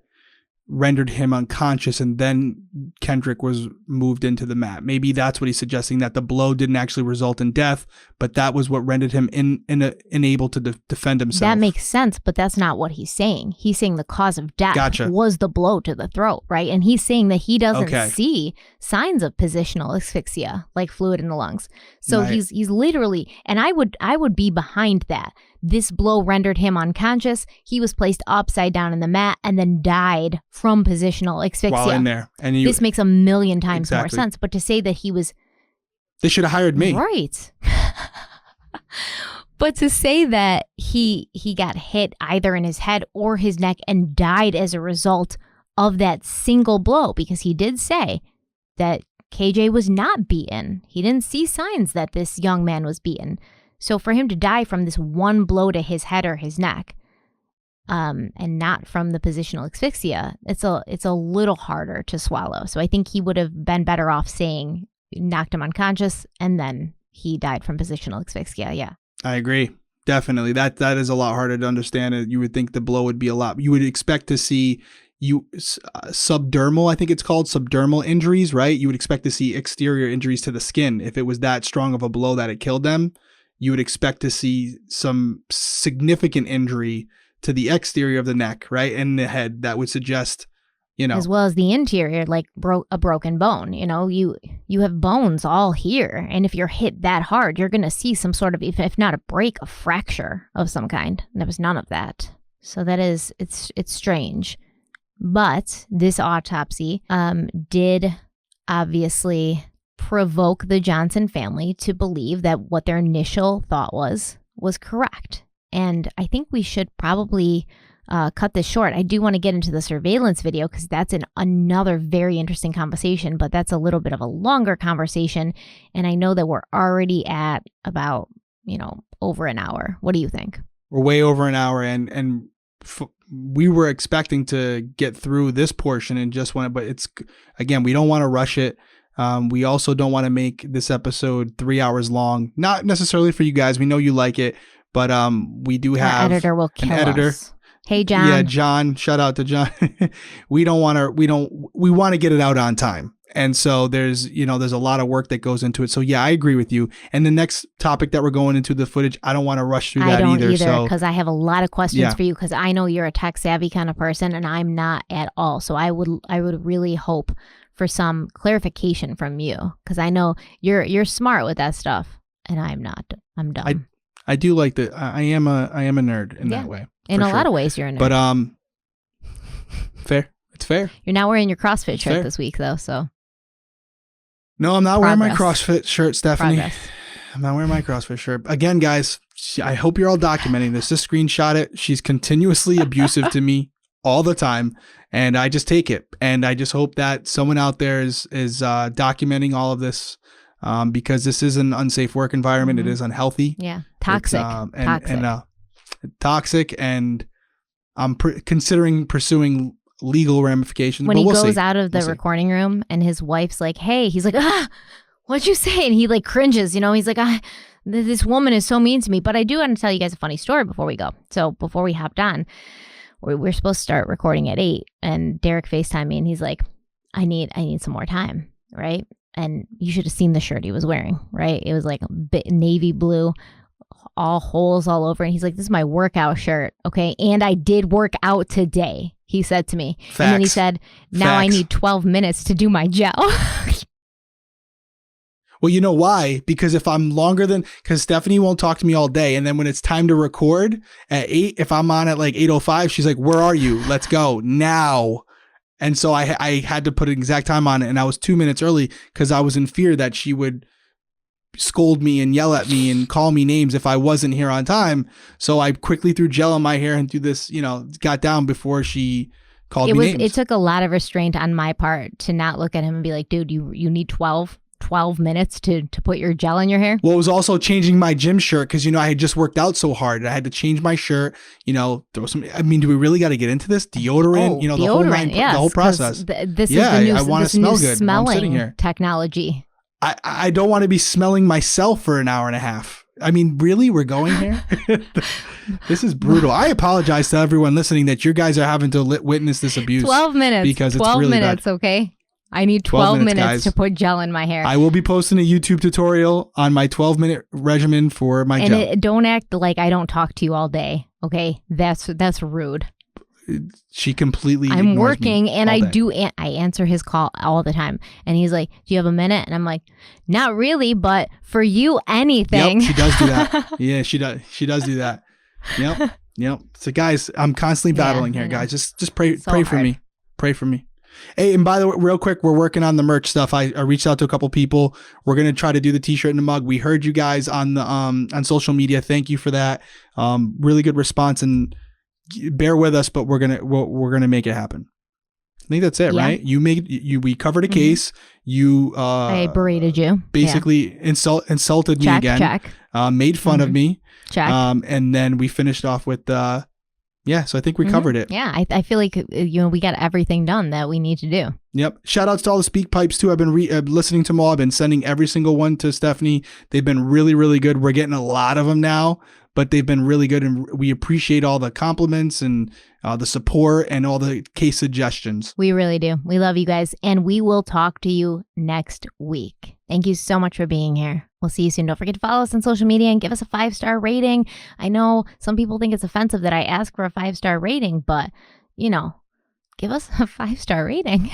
rendered him unconscious, and then Kendrick was moved into the mat. Maybe that's what he's suggesting, that the blow didn't actually result in death, but that was what rendered him unable to defend himself. That makes sense, but that's not what he's saying. He's saying the cause of death was the blow to the throat, right? And he's saying that he doesn't see signs of positional asphyxia, like fluid in the lungs. So he's literally, and I would be behind that. This blow rendered him unconscious. He was placed upside down in the mat and then died from positional asphyxia. While in there. And this makes 1,000,000 times more sense. But to say that he was... They should have hired me. Right. But to say that he got hit either in his head or his neck and died as a result of that single blow, because he did say that KJ was not beaten. He didn't see signs that this young man was beaten. So for him to die from this one blow to his head or his neck, and not from the positional asphyxia, it's a little harder to swallow. So I think he would have been better off saying knocked him unconscious and then he died from positional asphyxia. Yeah, I agree. Definitely. That is a lot harder to understand. You would think the blow would be a lot. You would expect to see subdermal, I think it's called, subdermal injuries, right? You would expect to see exterior injuries to the skin. If it was that strong of a blow that it killed them, you would expect to see some significant injury to the exterior of the neck, right? And the head that would suggest, as well as the interior, like a broken bone. You have bones all here. And if you're hit that hard, you're going to see some sort of, if not a break, a fracture of some kind. And there was none of that. So it's strange. But this autopsy did obviously provoke the Johnson family to believe that what their initial thought was correct. And I think we should probably cut this short. I do want to get into the surveillance video, because that's another very interesting conversation, but that's a little bit of a longer conversation. And I know that we're already at about, over an hour. What do you think? We're way over an hour, and we were expecting to get through this portion and just want to, but it's, again, we don't want to rush it. We also don't want to make this episode 3 hours long. Not necessarily for you guys. We know you like it, but we do have our editor will kill us. Hey, John. Yeah, John. Shout out to John. we want to get it out on time. And so there's a lot of work that goes into it. So yeah, I agree with you. And the next topic that we're going into, the footage, I don't want to rush through that either. I don't either, so because I have a lot of questions for you, because I know you're a tech savvy kind of person and I'm not at all. So I would really hope for some clarification from you, because I know you're smart with that stuff and I'm not. I'm dumb. I do like that. I am a nerd in that way. In a lot of ways, you're a nerd. But fair. It's fair. You're not wearing your CrossFit shirt this week, though. So no, I'm not wearing my CrossFit shirt, Stephanie. Progress. I'm not wearing my CrossFit shirt. Again, guys, I hope you're all documenting this. Just screenshot it. She's continuously abusive to me all the time, and I just take it. And I just hope that someone out there is documenting all of this. Because this is an unsafe work environment. It is unhealthy. Yeah. Toxic. Toxic. And I'm considering pursuing legal ramifications. When but he we'll goes see. out of the recording room and his wife's like, hey, he's like, what'd you say? And he like cringes, he's like, this woman is so mean to me. But I do want to tell you guys a funny story before we go. So before we hopped on, we're supposed to start recording at 8, and Derek FaceTimed me and he's like, I need some more time. Right. And you should have seen the shirt he was wearing, right? It was like a bit navy blue, all holes all over. And he's like, this is my workout shirt. Okay. And I did work out today, he said to me. Facts. And then he said, now I need 12 minutes to do my gel. Well, you know why? Because if I'm because Stephanie won't talk to me all day. And then when it's time to record at 8, if I'm on at like 8:05, she's like, where are you? Let's go now. And so I had to put an exact time on it, and I was 2 minutes early because I was in fear that she would scold me and yell at me and call me names if I wasn't here on time. So I quickly threw gel on my hair and do this, got down before she called me names. It took a lot of restraint on my part to not look at him and be like, dude, you need 12 minutes to put your gel in your hair. Well, it was also changing my gym shirt because, I had just worked out so hard. I had to change my shirt, throw some, do we really got to get into this? Deodorant, the whole process. This is the new, I want to smell good while I'm sitting here. Technology. I don't want to be smelling myself for an hour and a half. Really? We're going here? This is brutal. I apologize to everyone listening that you guys are having to witness this abuse. 12 minutes. Because 12 it's really minutes, bad. Okay? I need 12 minutes to put gel in my hair. I will be posting a YouTube tutorial on my 12-minute regimen for my gel. And don't act like I don't talk to you all day, okay? That's rude. She completely I'm working and I answer his call all the time. And he's like, do you have a minute? And I'm like, not really, but for you, anything. Yep, she does do that. Yeah, she does. She does do that. Yep. So guys, I'm constantly battling here, guys. Just pray for me. Pray for me. Hey, and by the way, real quick, we're working on the merch stuff. I reached out to a couple people. We're gonna try to do the t-shirt and the mug. We heard you guys on the on social media. Thank you for that. Really good response, and bear with us, but we're gonna make it happen. I think that's it, right? We covered a case. I berated you. Basically insulted me again. Check. Made fun of me. Check. And then we finished off with so I think we covered it. Yeah, I feel like we got everything done that we need to do. Yep. Shout outs to all the speak pipes too. I've been listening to them all. I've been sending every single one to Stephanie. They've been really, really good. We're getting a lot of them now, but they've been really good, and we appreciate all the compliments and the support and all the case suggestions. We really do. We love you guys, and we will talk to you next week. Thank you so much for being here. We'll see you soon. Don't forget to follow us on social media and give us a 5-star rating. I know some people think it's offensive that I ask for a 5-star rating, but, give us a 5-star rating.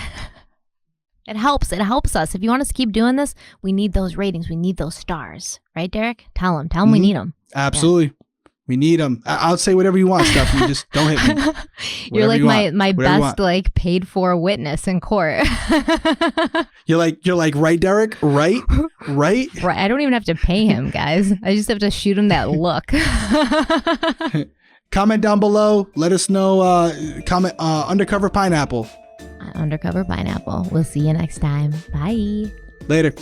It helps. It helps us. If you want us to keep doing this, we need those ratings. We need those stars. Right, Derek? Tell them we need them. Absolutely. Yeah. We need them. I'll say whatever you want, Stephanie. Just don't hit me. You're like my best paid for witness in court. You're like, right, Derek? Right? Right? I don't even have to pay him, guys. I just have to shoot him that look. Comment down below. Let us know. Comment Undercover Pineapple. Undercover Pineapple. We'll see you next time. Bye. Later.